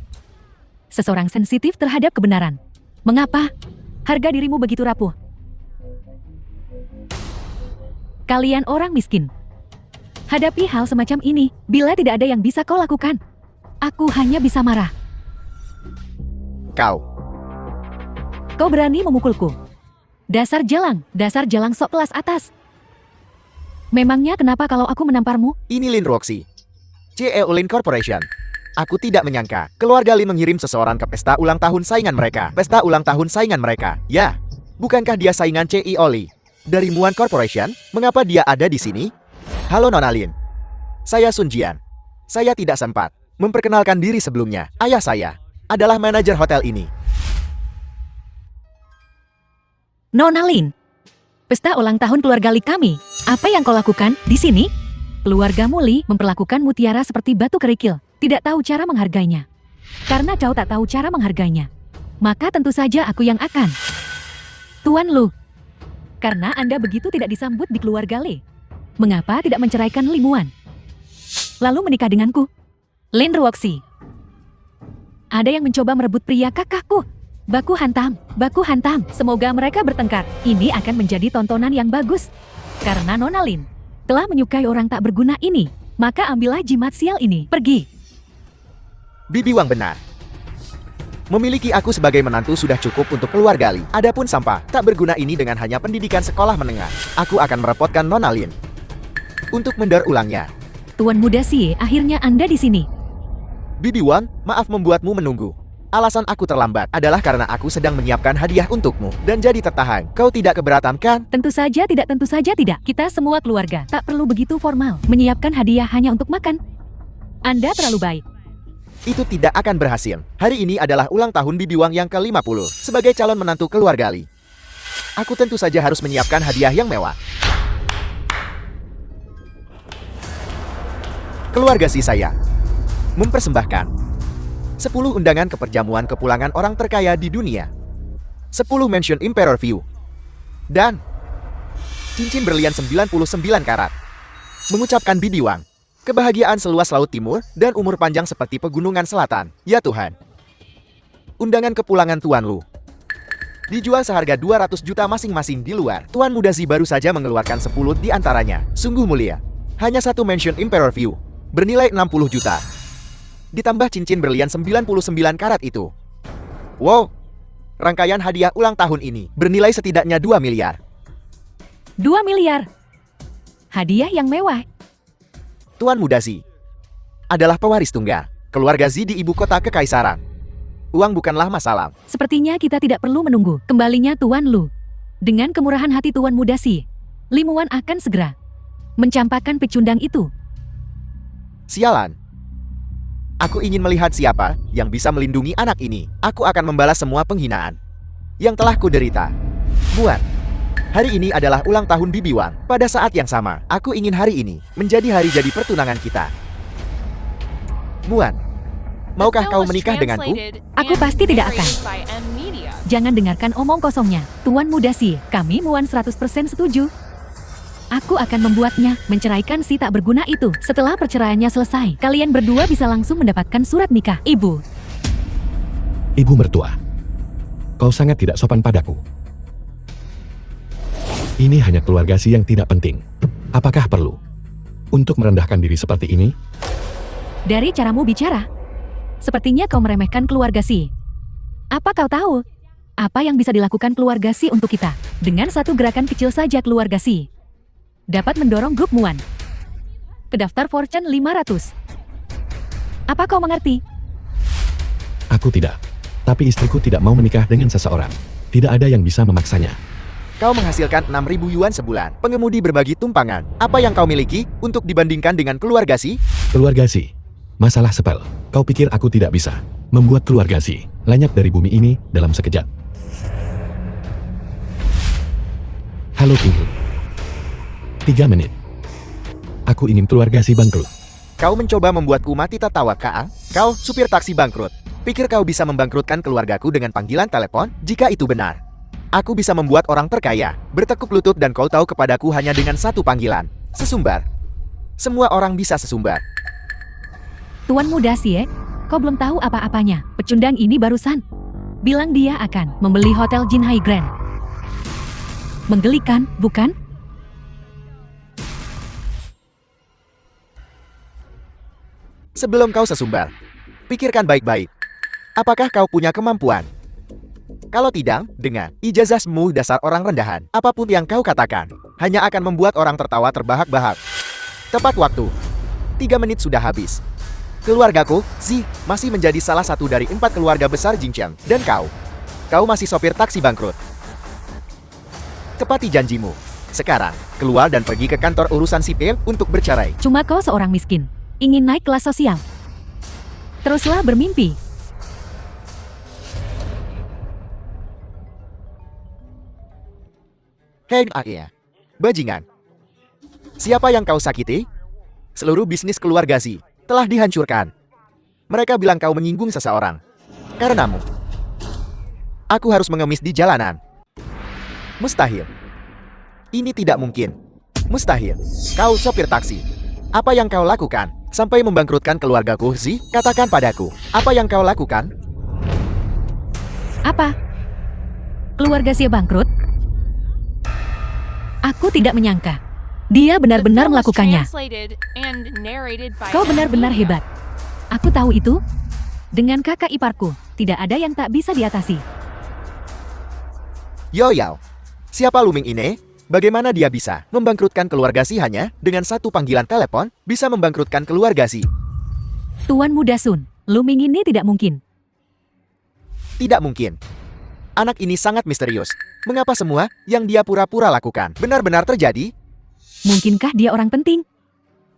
Seseorang sensitif terhadap kebenaran. Mengapa harga dirimu begitu rapuh? Kalian orang miskin. Hadapi hal semacam ini, bila tidak ada yang bisa kau lakukan. Aku hanya bisa marah. Kau berani memukulku. Dasar jalang sok kelas atas. Memangnya kenapa kalau aku menamparmu? Ini Lin Roxy, CEO Lin Corporation. Aku tidak menyangka keluarga Lin mengirim seseorang ke pesta ulang tahun saingan mereka. Pesta ulang tahun saingan mereka. Ya, bukankah dia saingan CEO Lee dari Muan Corporation? Mengapa dia ada di sini? Halo Nona Lin, saya Sun Jian. Saya tidak sempat memperkenalkan diri sebelumnya. Ayah saya adalah manajer hotel ini. Nona Lin, pesta ulang tahun keluarga Lee kami. Apa yang kau lakukan di sini? Keluargamu Lee memperlakukan mutiara seperti batu kerikil. Tidak tahu cara menghargainya. Karena kau tak tahu cara menghargainya, maka tentu saja aku yang akan. Tuan Lu, karena Anda begitu tidak disambut di keluarga Lee, mengapa tidak menceraikan Lee Muan? Lalu menikah denganku? Lin Ruoxi. Ada yang mencoba merebut pria kakakku. Baku hantam. Semoga mereka bertengkar. Ini akan menjadi tontonan yang bagus. Karena Nona Lin telah menyukai orang tak berguna ini, maka ambillah jimat sial ini. Pergi. Bibi Wang benar. Memiliki aku sebagai menantu sudah cukup untuk keluarga Lee. Adapun sampah tak berguna ini dengan hanya pendidikan sekolah menengah, aku akan merepotkan Nona Lin untuk mendaur ulangnya. Tuan muda Si, akhirnya Anda di sini. Bibi Wang, maaf membuatmu menunggu. Alasan aku terlambat adalah karena aku sedang menyiapkan hadiah untukmu dan jadi tertahan. Kau tidak keberatan kan? Tentu saja tidak. Kita semua keluarga, tak perlu begitu formal. Menyiapkan hadiah hanya untuk makan. Anda terlalu baik. Itu tidak akan berhasil. Hari ini adalah ulang tahun Bibi Wang yang ke-50. Sebagai calon menantu keluarga Lee, aku tentu saja harus menyiapkan hadiah yang mewah. Keluarga Si saya mempersembahkan 10 undangan ke perjamuan kepulangan orang terkaya di dunia, 10 mansion Emperor View, dan cincin berlian 99 karat. Mengucapkan Bibi Wang, kebahagiaan seluas laut timur dan umur panjang seperti pegunungan selatan. Ya Tuhan. Undangan kepulangan Tuan Lu dijual seharga 200 juta masing-masing di luar. Tuan muda Si baru saja mengeluarkan 10 di antaranya. Sungguh mulia. Hanya satu mansion Emperor View bernilai 60 juta. Ditambah cincin berlian 99 karat itu. Wow, rangkaian hadiah ulang tahun ini bernilai setidaknya 2 miliar. 2 miliar? Hadiah yang mewah. Tuan muda Zi adalah pewaris tunggal keluarga Zi di ibu kota kekaisaran. Uang bukanlah masalah. Sepertinya kita tidak perlu menunggu kembalinya Tuan Lu. Dengan kemurahan hati Tuan muda Si, Lee Muan akan segera mencampakkan pecundang itu. Sialan. Aku ingin melihat siapa yang bisa melindungi anak ini. Aku akan membalas semua penghinaan yang telah kuderita. Muan, hari ini adalah ulang tahun Bibi Wang. Pada saat yang sama, aku ingin hari ini menjadi hari jadi pertunangan kita. Muan, maukah kau menikah denganku? Aku pasti tidak akan. Jangan dengarkan omong kosongnya. Tuan muda Si, kami Muan 100% setuju. Aku akan membuatnya menceraikan si tak berguna itu. Setelah perceraiannya selesai, kalian berdua bisa langsung mendapatkan surat nikah. Ibu mertua, kau sangat tidak sopan padaku. Ini hanya keluarga Si yang tidak penting. Apakah perlu untuk merendahkan diri seperti ini? Dari caramu bicara, sepertinya kau meremehkan keluarga Si. Apa kau tahu apa yang bisa dilakukan keluarga Si untuk kita? Dengan satu gerakan kecil saja keluarga Si dapat mendorong grup Muan ke daftar Fortune 500. Apa kau mengerti? Aku tidak. Tapi istriku tidak mau menikah dengan seseorang Tidak ada yang bisa memaksanya. Kau menghasilkan 6.000 yuan sebulan. Pengemudi berbagi tumpangan. Apa yang kau miliki untuk dibandingkan dengan keluarga Si? Keluarga Si. Masalah sepel. Kau pikir aku tidak bisa membuat keluarga Si lenyap dari bumi ini dalam sekejap? Halo King. 3 menit. Aku ingin keluarga Si bangkrut. Kau mencoba membuatku mati tertawa, Kak? Kau, supir taksi bangkrut. Pikir kau bisa membangkrutkan keluargaku dengan panggilan telepon? Jika itu benar, aku bisa membuat orang terkaya bertekuk lutut dan kau tahu kepadaku hanya dengan satu panggilan. Sesumbar. Semua orang bisa sesumbar. Tuan muda Sie, kau belum tahu apa-apanya. Pecundang ini barusan bilang dia akan membeli Hotel Jinhai Grand. Menggelikan, bukan? Sebelum kau sesumbar, pikirkan baik-baik. Apakah kau punya kemampuan? Kalau tidak, dengan ijazahmu dasar orang rendahan, apapun yang kau katakan, hanya akan membuat orang tertawa terbahak-bahak. Tepat waktu. 3 menit sudah habis. Keluargaku, Si, masih menjadi salah satu dari 4 keluarga besar Jingcheng. Dan kau masih sopir taksi bangkrut. Tepati janjimu. Sekarang, keluar dan pergi ke kantor urusan sipil untuk bercerai. Cuma kau seorang miskin, ingin naik kelas sosial. Teruslah bermimpi. Hei, ya. Bajingan. Siapa yang kau sakiti? Seluruh bisnis keluarga Si telah dihancurkan. Mereka bilang kau menyinggung seseorang. Karenamu, aku harus mengemis di jalanan. Mustahil. Ini tidak mungkin. Mustahil. Kau sopir taksi. Apa yang kau lakukan sampai membangkrutkan keluargaku, Si? Katakan padaku, apa yang kau lakukan? Apa? Keluarga Sie bangkrut? Aku tidak menyangka. Dia benar-benar melakukannya. Kau benar-benar hebat. Aku tahu itu. Dengan kakak iparku, tidak ada yang tak bisa diatasi. Yo, siapa Luming ini? Bagaimana dia bisa membangkrutkan keluarga Si hanya dengan satu panggilan telepon? Bisa membangkrutkan keluarga Si? Tuan muda Sun, Luming ini tidak mungkin. Tidak mungkin. Anak ini sangat misterius. Mengapa semua yang dia pura-pura lakukan benar-benar terjadi? Mungkinkah dia orang penting?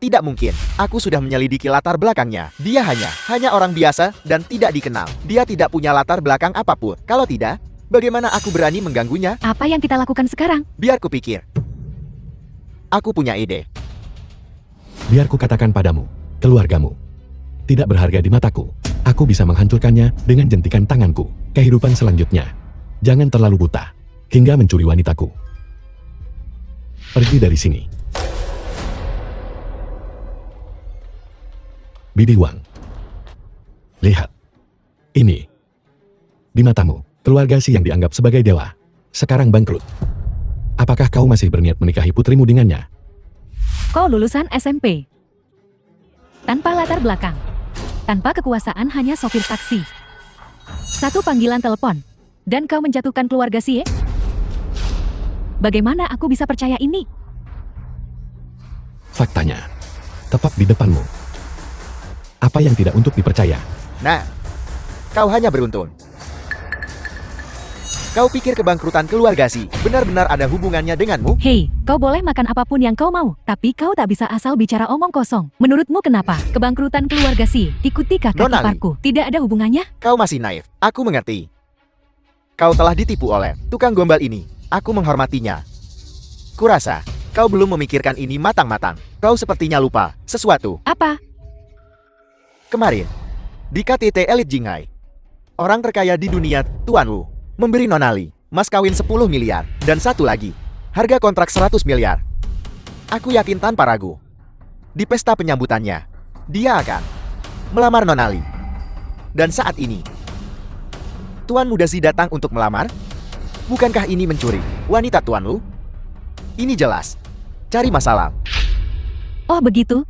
Tidak mungkin. Aku sudah menyelidiki latar belakangnya. Dia hanya orang biasa dan tidak dikenal. Dia tidak punya latar belakang apapun. Kalau tidak, bagaimana aku berani mengganggunya? Apa yang kita lakukan sekarang? Biar kupikir. Aku punya ide. Biar ku katakan padamu, keluargamu tidak berharga di mataku. Aku bisa menghancurkannya dengan jentikan tanganku. Kehidupan selanjutnya, jangan terlalu buta hingga mencuri wanitaku. Pergi dari sini. Bibi Wang. Lihat. Ini. Di matamu, keluarga Si yang dianggap sebagai dewa, sekarang bangkrut. Apakah kau masih berniat menikahi putrimu dengannya? Kau lulusan SMP. Tanpa latar belakang. Tanpa kekuasaan, hanya sopir taksi. Satu panggilan telepon. Dan kau menjatuhkan keluarga Sie? Bagaimana aku bisa percaya ini? Faktanya, tepat di depanmu. Apa yang tidak untuk dipercaya? Nah, kau hanya beruntung. Kau pikir kebangkrutan keluarga Si benar-benar ada hubungannya denganmu? Hei, kau boleh makan apapun yang kau mau, tapi kau tak bisa asal bicara omong kosong. Menurutmu kenapa kebangkrutan keluarga Si ikuti kakak Nona Li. iparku tidak ada hubungannya? Kau masih naif. Aku mengerti. Kau telah ditipu oleh tukang gombal ini. Aku menghormatinya. Kurasa, kau belum memikirkan ini matang-matang. Kau sepertinya lupa sesuatu. Apa? Kemarin, di KTT Elite Jinghai, orang terkaya di dunia, Tuan Wu, memberi Nona Li mas kawin 10 miliar, dan satu lagi, harga kontrak 100 miliar. Aku yakin tanpa ragu, di pesta penyambutannya, dia akan melamar Nona Li. Dan saat ini, Tuan Muda Si datang untuk melamar? Bukankah ini mencuri wanita Tuan Lu? Ini jelas cari masalah. Oh begitu?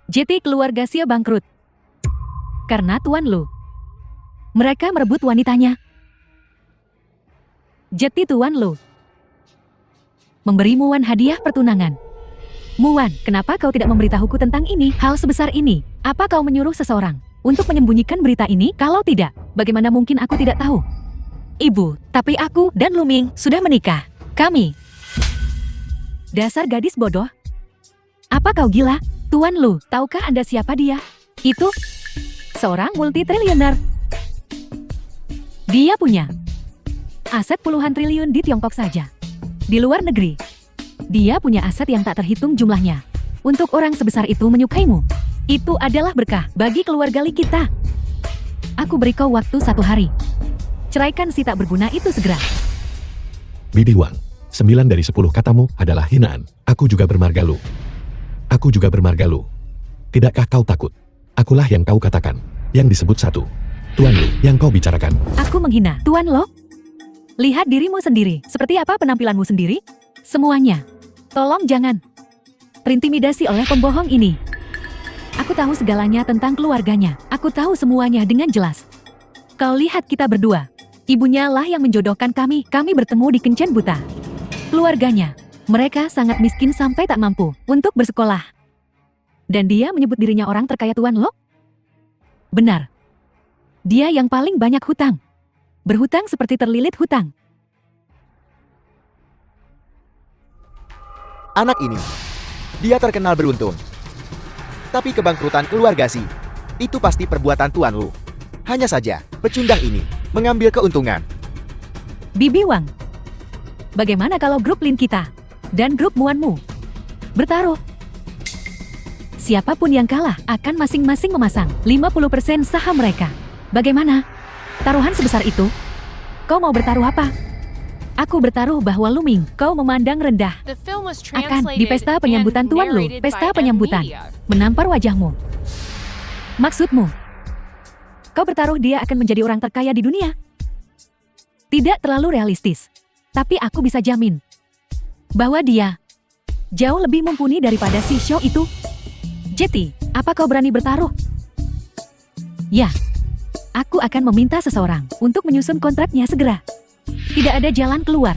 JT keluarga Sie bangkrut. Karena Tuan Lu. Mereka merebut wanitanya. JT Tuan Lu memberi Muan hadiah pertunangan. Muan, kenapa kau tidak memberitahuku tentang ini? Hal sebesar ini, apa kau menyuruh seseorang untuk menyembunyikan berita ini? Kalau tidak, bagaimana mungkin aku tidak tahu? Ibu, tapi aku dan Luming sudah menikah. Kami. Dasar gadis bodoh. Apa kau gila? Tuan Lu, tahukah Anda siapa dia? Itu seorang multi-triliuner. Dia punya aset puluhan triliun di Tiongkok saja. Di luar negeri, dia punya aset yang tak terhitung jumlahnya. Untuk orang sebesar itu menyukaimu, itu adalah berkah bagi keluarga Li kita. Aku beri kau waktu 1 hari. Ceraikan si tak berguna itu segera. Bibi Wang, 9 dari 10 katamu adalah hinaan. Aku juga bermarga Lu. Aku juga bermarga Lu. Tidakkah kau takut? Akulah yang kau katakan. Yang disebut satu. Tuan Lu, yang kau bicarakan. Aku menghina Tuan Lo? Lihat dirimu sendiri. Seperti apa penampilanmu sendiri? Semuanya. Tolong jangan terintimidasi oleh pembohong ini. Aku tahu segalanya tentang keluarganya. Aku tahu semuanya dengan jelas. Kau lihat kita berdua. Ibunya lah yang menjodohkan kami. Kami bertemu di Kencen Buta. Keluarganya, mereka sangat miskin sampai tak mampu untuk bersekolah. Dan dia menyebut dirinya orang terkaya Tuan Lo? Benar. Dia yang paling banyak hutang. Berhutang seperti terlilit hutang. Anak ini, dia terkenal beruntung. Tapi kebangkrutan keluarga Si, itu pasti perbuatan Tuan Lu. Hanya saja, pecundang ini mengambil keuntungan. Bibi Wang, bagaimana kalau grup Lin kita dan grup Muanmu bertaruh? Siapapun yang kalah akan masing-masing memasang 50% saham mereka. Bagaimana? Taruhan sebesar itu? Kau mau bertaruh apa? Aku bertaruh bahwa Luming, kau memandang rendah. The film was Akan translated di pesta penyambutan and Tuan Lu, narrated pesta by penyambutan. M-Media. Menampar wajahmu. Maksudmu? Kau bertaruh dia akan menjadi orang terkaya di dunia? Tidak terlalu realistis. Tapi aku bisa jamin bahwa dia jauh lebih mumpuni daripada si Show itu. Jetty, apa kau berani bertaruh? Ya, aku akan meminta seseorang untuk menyusun kontraknya segera. Tidak ada jalan keluar.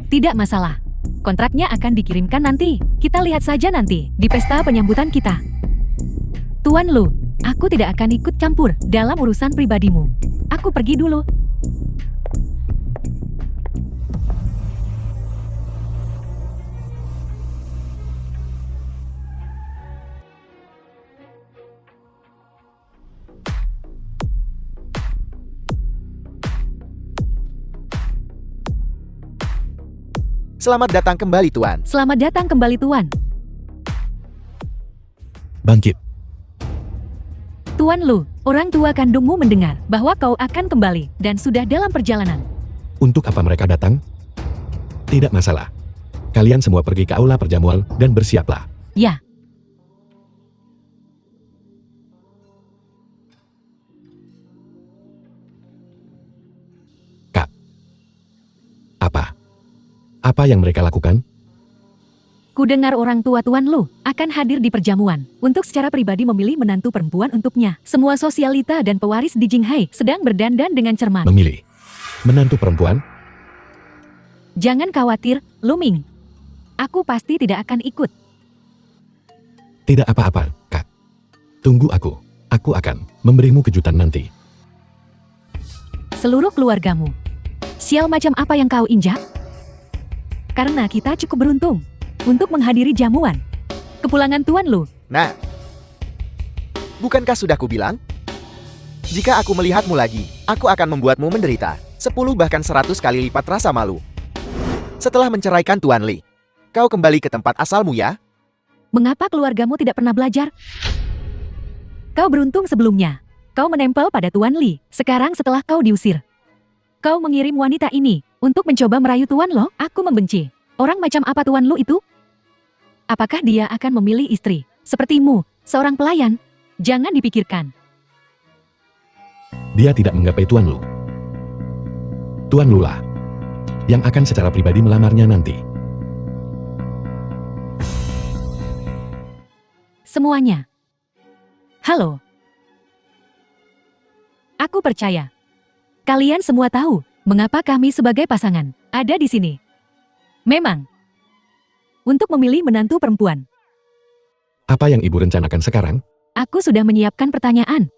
Tidak masalah. Kontraknya akan dikirimkan nanti. Kita lihat saja nanti di pesta penyambutan kita. Tuan Lu, aku tidak akan ikut campur dalam urusan pribadimu. Aku pergi dulu. Selamat datang kembali Tuan. Selamat datang kembali Tuan. Bangkit. Tuan Lu, orang tua kandungmu mendengar bahwa kau akan kembali dan sudah dalam perjalanan. Untuk apa mereka datang? Tidak masalah. Kalian semua pergi ke aula perjamuan dan bersiaplah. Ya. Kak. Apa? Apa yang mereka lakukan? Ku dengar orang tua Tuan Lu akan hadir di perjamuan untuk secara pribadi memilih menantu perempuan untuknya. Semua sosialita dan pewaris di Jinghai sedang berdandan dengan cermat. Memilih. Menantu perempuan? Jangan khawatir, Luming. Aku pasti tidak akan ikut. Tidak apa-apa, Kak. Tunggu aku. Aku akan memberimu kejutan nanti. Seluruh keluargamu. Sial macam apa yang kau injak? Karena kita cukup beruntung untuk menghadiri jamuan kepulangan Tuan Lu. Nah, bukankah sudah kubilang? Jika aku melihatmu lagi, aku akan membuatmu menderita 10 bahkan 100 kali lipat rasa malu. Setelah menceraikan Tuan Li, kau kembali ke tempat asalmu ya? Mengapa keluargamu tidak pernah belajar? Kau beruntung sebelumnya. Kau menempel pada Tuan Li. Sekarang setelah kau diusir, kau mengirim wanita ini untuk mencoba merayu Tuan Lo. Aku membenci. Orang macam apa Tuan Lu itu? Apakah dia akan memilih istri sepertimu, seorang pelayan? Jangan dipikirkan. Dia tidak menggapai Tuan Lu. Tuan Lu lah yang akan secara pribadi melamarnya nanti. Semuanya. Halo. Aku percaya. Kalian semua tahu mengapa kami sebagai pasangan ada di sini. Memang. Untuk memilih menantu perempuan. Apa yang ibu rencanakan sekarang? Aku sudah menyiapkan pertanyaan.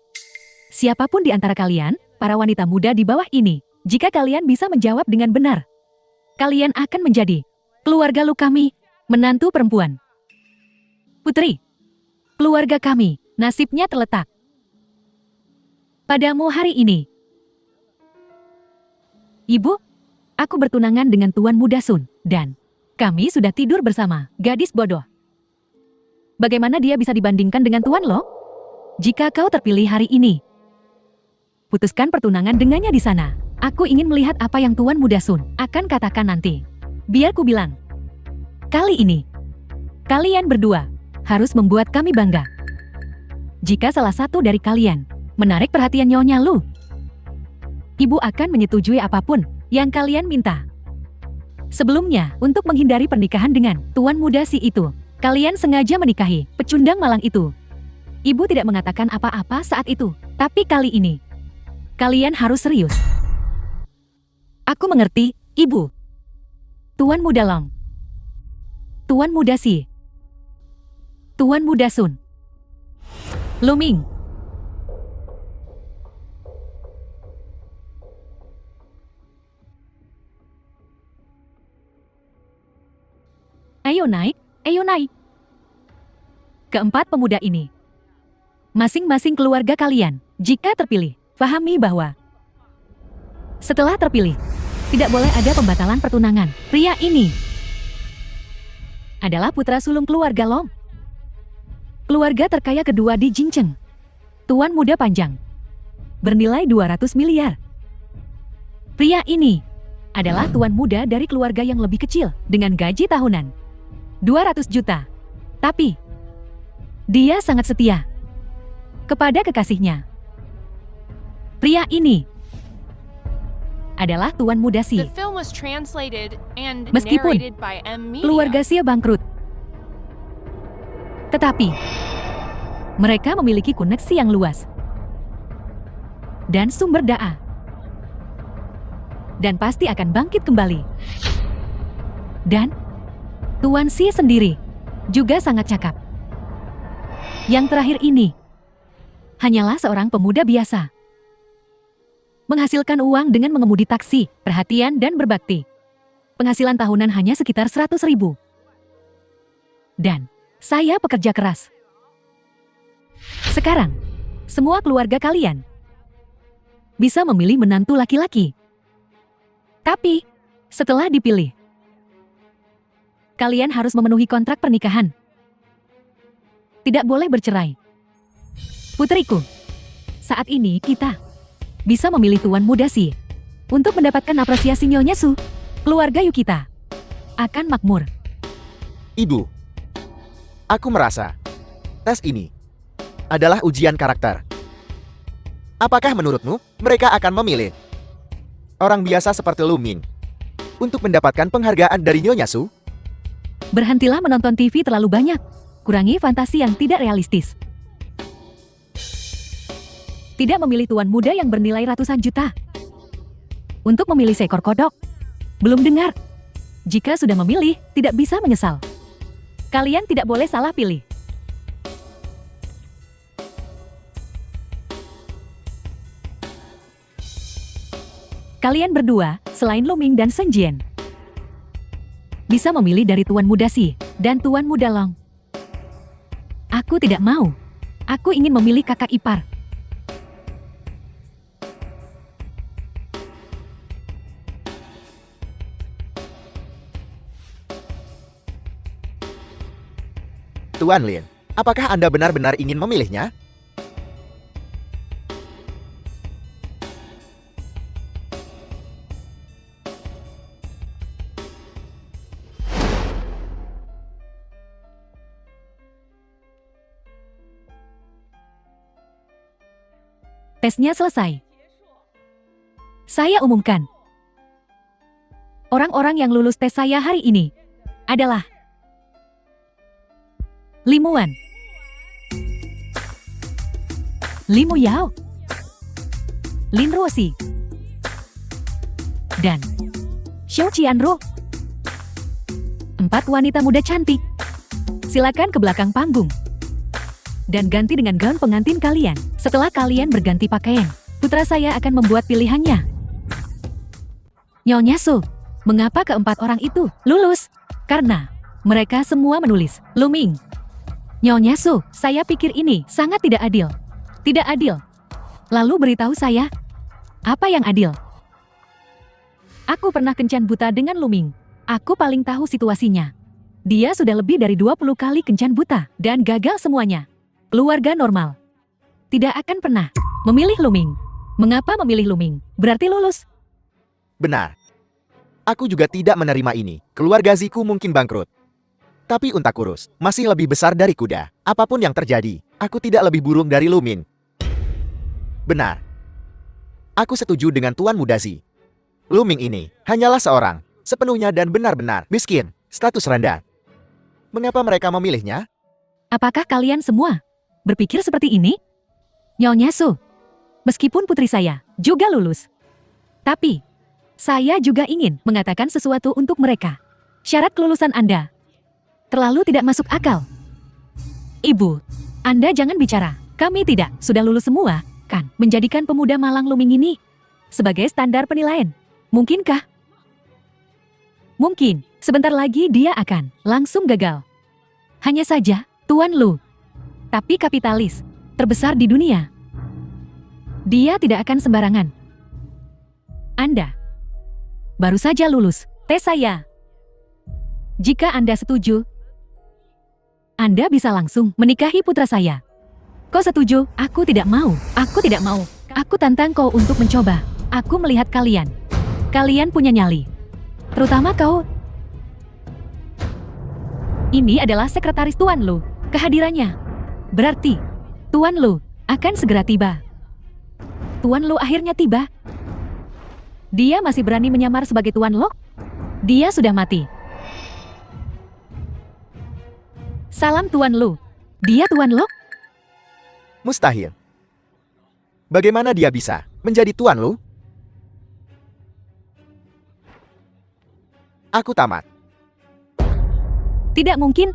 Siapapun di antara kalian, para wanita muda di bawah ini, Jika kalian bisa menjawab dengan benar, kalian akan menjadi keluarga Lukami, menantu perempuan. Putri, keluarga kami, nasibnya terletak padamu hari ini. Ibu, aku bertunangan dengan Tuan Muda Sun, dan kami sudah tidur bersama. Gadis bodoh. Bagaimana dia bisa dibandingkan dengan Tuan Lo? Jika kau terpilih hari ini, putuskan pertunangan dengannya di sana. Aku ingin melihat apa yang Tuan Muda Sun akan katakan nanti. Biar ku bilang, kali ini, kalian berdua harus membuat kami bangga. Jika salah satu dari kalian menarik perhatian Nyonya Lu, ibu akan menyetujui apapun yang kalian minta. Sebelumnya, untuk menghindari pernikahan dengan Tuan Muda Si itu, kalian sengaja menikahi pecundang malang itu. Ibu tidak mengatakan apa-apa saat itu, tapi kali ini, kalian harus serius. Aku mengerti, Ibu. Tuan Muda Long, Tuan Muda Si, Tuan Muda Sun, Luming. Ayo naik, ayo naik. Keempat pemuda ini, masing-masing keluarga kalian, jika terpilih, pahami bahwa setelah terpilih, tidak boleh ada pembatalan pertunangan. Pria ini adalah putra sulung keluarga Long, keluarga terkaya kedua di Jingcheng. Tuan Muda Panjang, bernilai 200 miliar. Pria ini adalah tuan muda dari keluarga yang lebih kecil dengan gaji tahunan 200 juta. Tapi dia sangat setia kepada kekasihnya. Pria ini adalah Tuan Muda Si. The film was translated and Meskipun narrated by M. Media. keluarga Si bangkrut, tetapi mereka memiliki koneksi yang luas dan sumber daya, dan pasti akan bangkit kembali. Dan Tuan Si sendiri juga sangat cakap. Yang terakhir ini hanyalah seorang pemuda biasa, menghasilkan uang dengan mengemudi taksi, perhatian dan berbakti. Penghasilan tahunan hanya sekitar 100.000. Dan saya pekerja keras. Sekarang, semua keluarga kalian bisa memilih menantu laki-laki. Tapi, setelah dipilih, kalian harus memenuhi kontrak pernikahan. Tidak boleh bercerai. Putriku, saat ini kita bisa memilih Tuan Muda Si. Untuk mendapatkan apresiasi Nyonya Su, keluarga Yukita akan makmur. Ibu, aku merasa tes ini adalah ujian karakter. Apakah menurutmu mereka akan memilih orang biasa seperti Lu Ming untuk mendapatkan penghargaan dari Nyonya Su? Berhentilah menonton TV terlalu banyak. Kurangi fantasi yang tidak realistis. Tidak memilih tuan muda yang bernilai ratusan juta. Untuk memilih seekor kodok. Belum dengar. Jika sudah memilih, tidak bisa menyesal. Kalian tidak boleh salah pilih. Kalian berdua, selain Luming dan Shen Jian, bisa memilih dari Tuan Muda Si dan Tuan Muda Long. Aku tidak mau. Aku ingin memilih kakak ipar. Tuan Lin, apakah Anda benar-benar ingin memilihnya? Tesnya selesai. Saya umumkan. Orang-orang yang lulus tes saya hari ini adalah Limuan, Limu Yao, Lin Ruoxi, dan Xiao Qianru. 4 wanita muda cantik. Silakan ke belakang panggung dan ganti dengan gaun pengantin kalian. Setelah kalian berganti pakaian, putra saya akan membuat pilihannya. Nyonya Su, mengapa keempat orang itu lulus? Karena mereka semua menulis Luming. Nyonya Su, saya pikir ini sangat tidak adil. Tidak adil. Lalu beritahu saya, apa yang adil? Aku pernah kencan buta dengan Luming. Aku paling tahu situasinya. Dia sudah lebih dari 20 kali kencan buta dan gagal semuanya. Keluarga normal tidak akan pernah memilih Luming. Mengapa memilih Luming? Berarti lulus. Benar. Aku juga tidak menerima ini. Keluarga Ziku mungkin bangkrut. Tapi unta kurus masih lebih besar dari kuda. Apapun yang terjadi, aku tidak lebih buruk dari Lumin. Benar. Aku setuju dengan Tuan Muda Zi. Luming ini hanyalah seorang sepenuhnya dan benar-benar miskin, status rendah. Mengapa mereka memilihnya? Apakah kalian semua berpikir seperti ini? Nyonya Su, meskipun putri saya juga lulus, tapi saya juga ingin mengatakan sesuatu untuk mereka. Syarat kelulusan Anda terlalu tidak masuk akal. Ibu, Anda jangan bicara. Kami tidak sudah lulus semua, kan? Menjadikan pemuda malang Luming ini sebagai standar penilaian. Mungkinkah? Mungkin, sebentar lagi dia akan langsung gagal. Hanya saja, Tuan Lu, tapi kapitalis terbesar di dunia. Dia tidak akan sembarangan. Anda baru saja lulus tes saya. Jika Anda setuju, Anda bisa langsung menikahi putra saya. Kau setuju? Aku tidak mau. Aku tidak mau. Aku tantang kau untuk mencoba. Aku melihat kalian. Kalian punya nyali. Terutama kau. Ini adalah sekretaris Tuan Lu. Kehadirannya berarti Tuan Lu akan segera tiba. Tuan Lu akhirnya tiba. Dia masih berani menyamar sebagai Tuan Lo? Dia sudah mati. Salam Tuan Lu. Dia Tuan Lo? Mustahil. Bagaimana dia bisa menjadi Tuan Lu? Aku tamat. Tidak mungkin.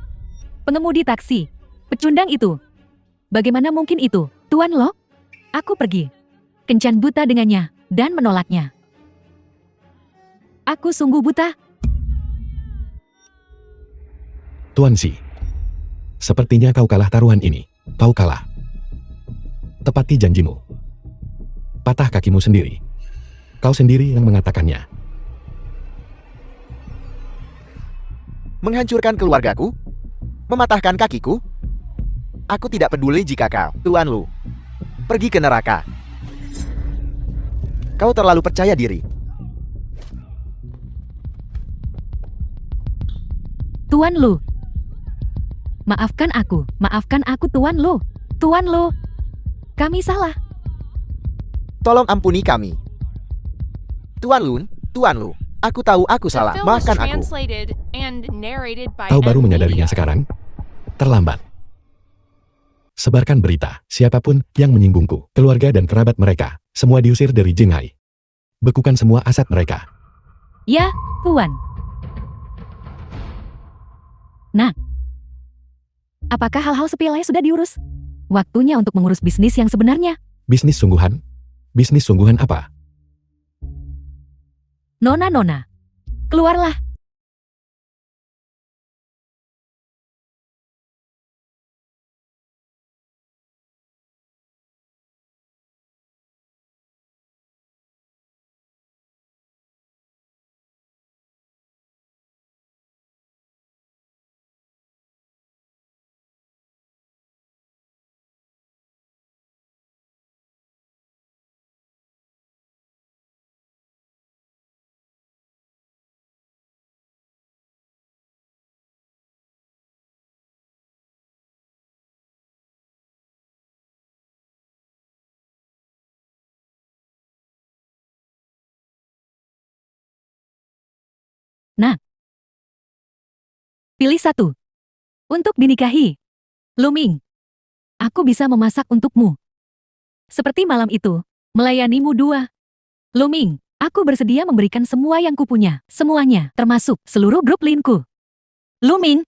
Pengemudi taksi. Pecundang itu. Bagaimana mungkin itu, Tuan Lo? Aku pergi. Kencan buta dengannya dan menolaknya. Aku sungguh buta. Tuan Si, sepertinya kau kalah taruhan ini. Kau kalah. Tepati janjimu. Patah kakimu sendiri. Kau sendiri yang mengatakannya. Menghancurkan keluargaku? Mematahkan kakiku? Aku tidak peduli jika kau, Tuan Lu, pergi ke neraka. Kau terlalu percaya diri. Tuan Lu. Maafkan aku Tuan Lu. Tuan Lu. Kami salah. Tolong ampuni kami. Tuan Lu, aku tahu aku The salah, film was maafkan aku. translated and narrated by Kau baru M. menyadarinya Media. sekarang? Terlambat. Sebarkan berita, siapapun yang menyinggungku, keluarga dan kerabat mereka, semua diusir dari Jinghai. Bekukan semua aset mereka. Ya, Tuan. Nah, apakah hal-hal sepele sudah diurus? Waktunya untuk mengurus bisnis yang sebenarnya. Bisnis sungguhan? Bisnis sungguhan apa? Nona, keluarlah. Nah, pilih satu. Untuk dinikahi. Luming, aku bisa memasak untukmu. Seperti malam itu, melayanimu dua. Luming, aku bersedia memberikan semua yang kupunya. Semuanya, termasuk seluruh grup linku. Luming,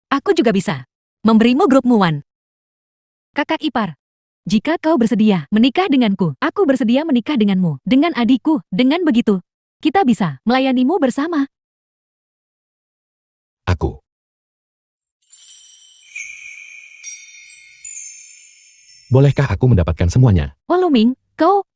aku juga bisa memberimu grup Muan. Kakak ipar, jika kau bersedia menikah denganku, aku bersedia menikah denganmu, dengan adikku. Dengan begitu, kita bisa melayanimu bersama. Aku. Bolehkah aku mendapatkan semuanya? Oh Luming, kau,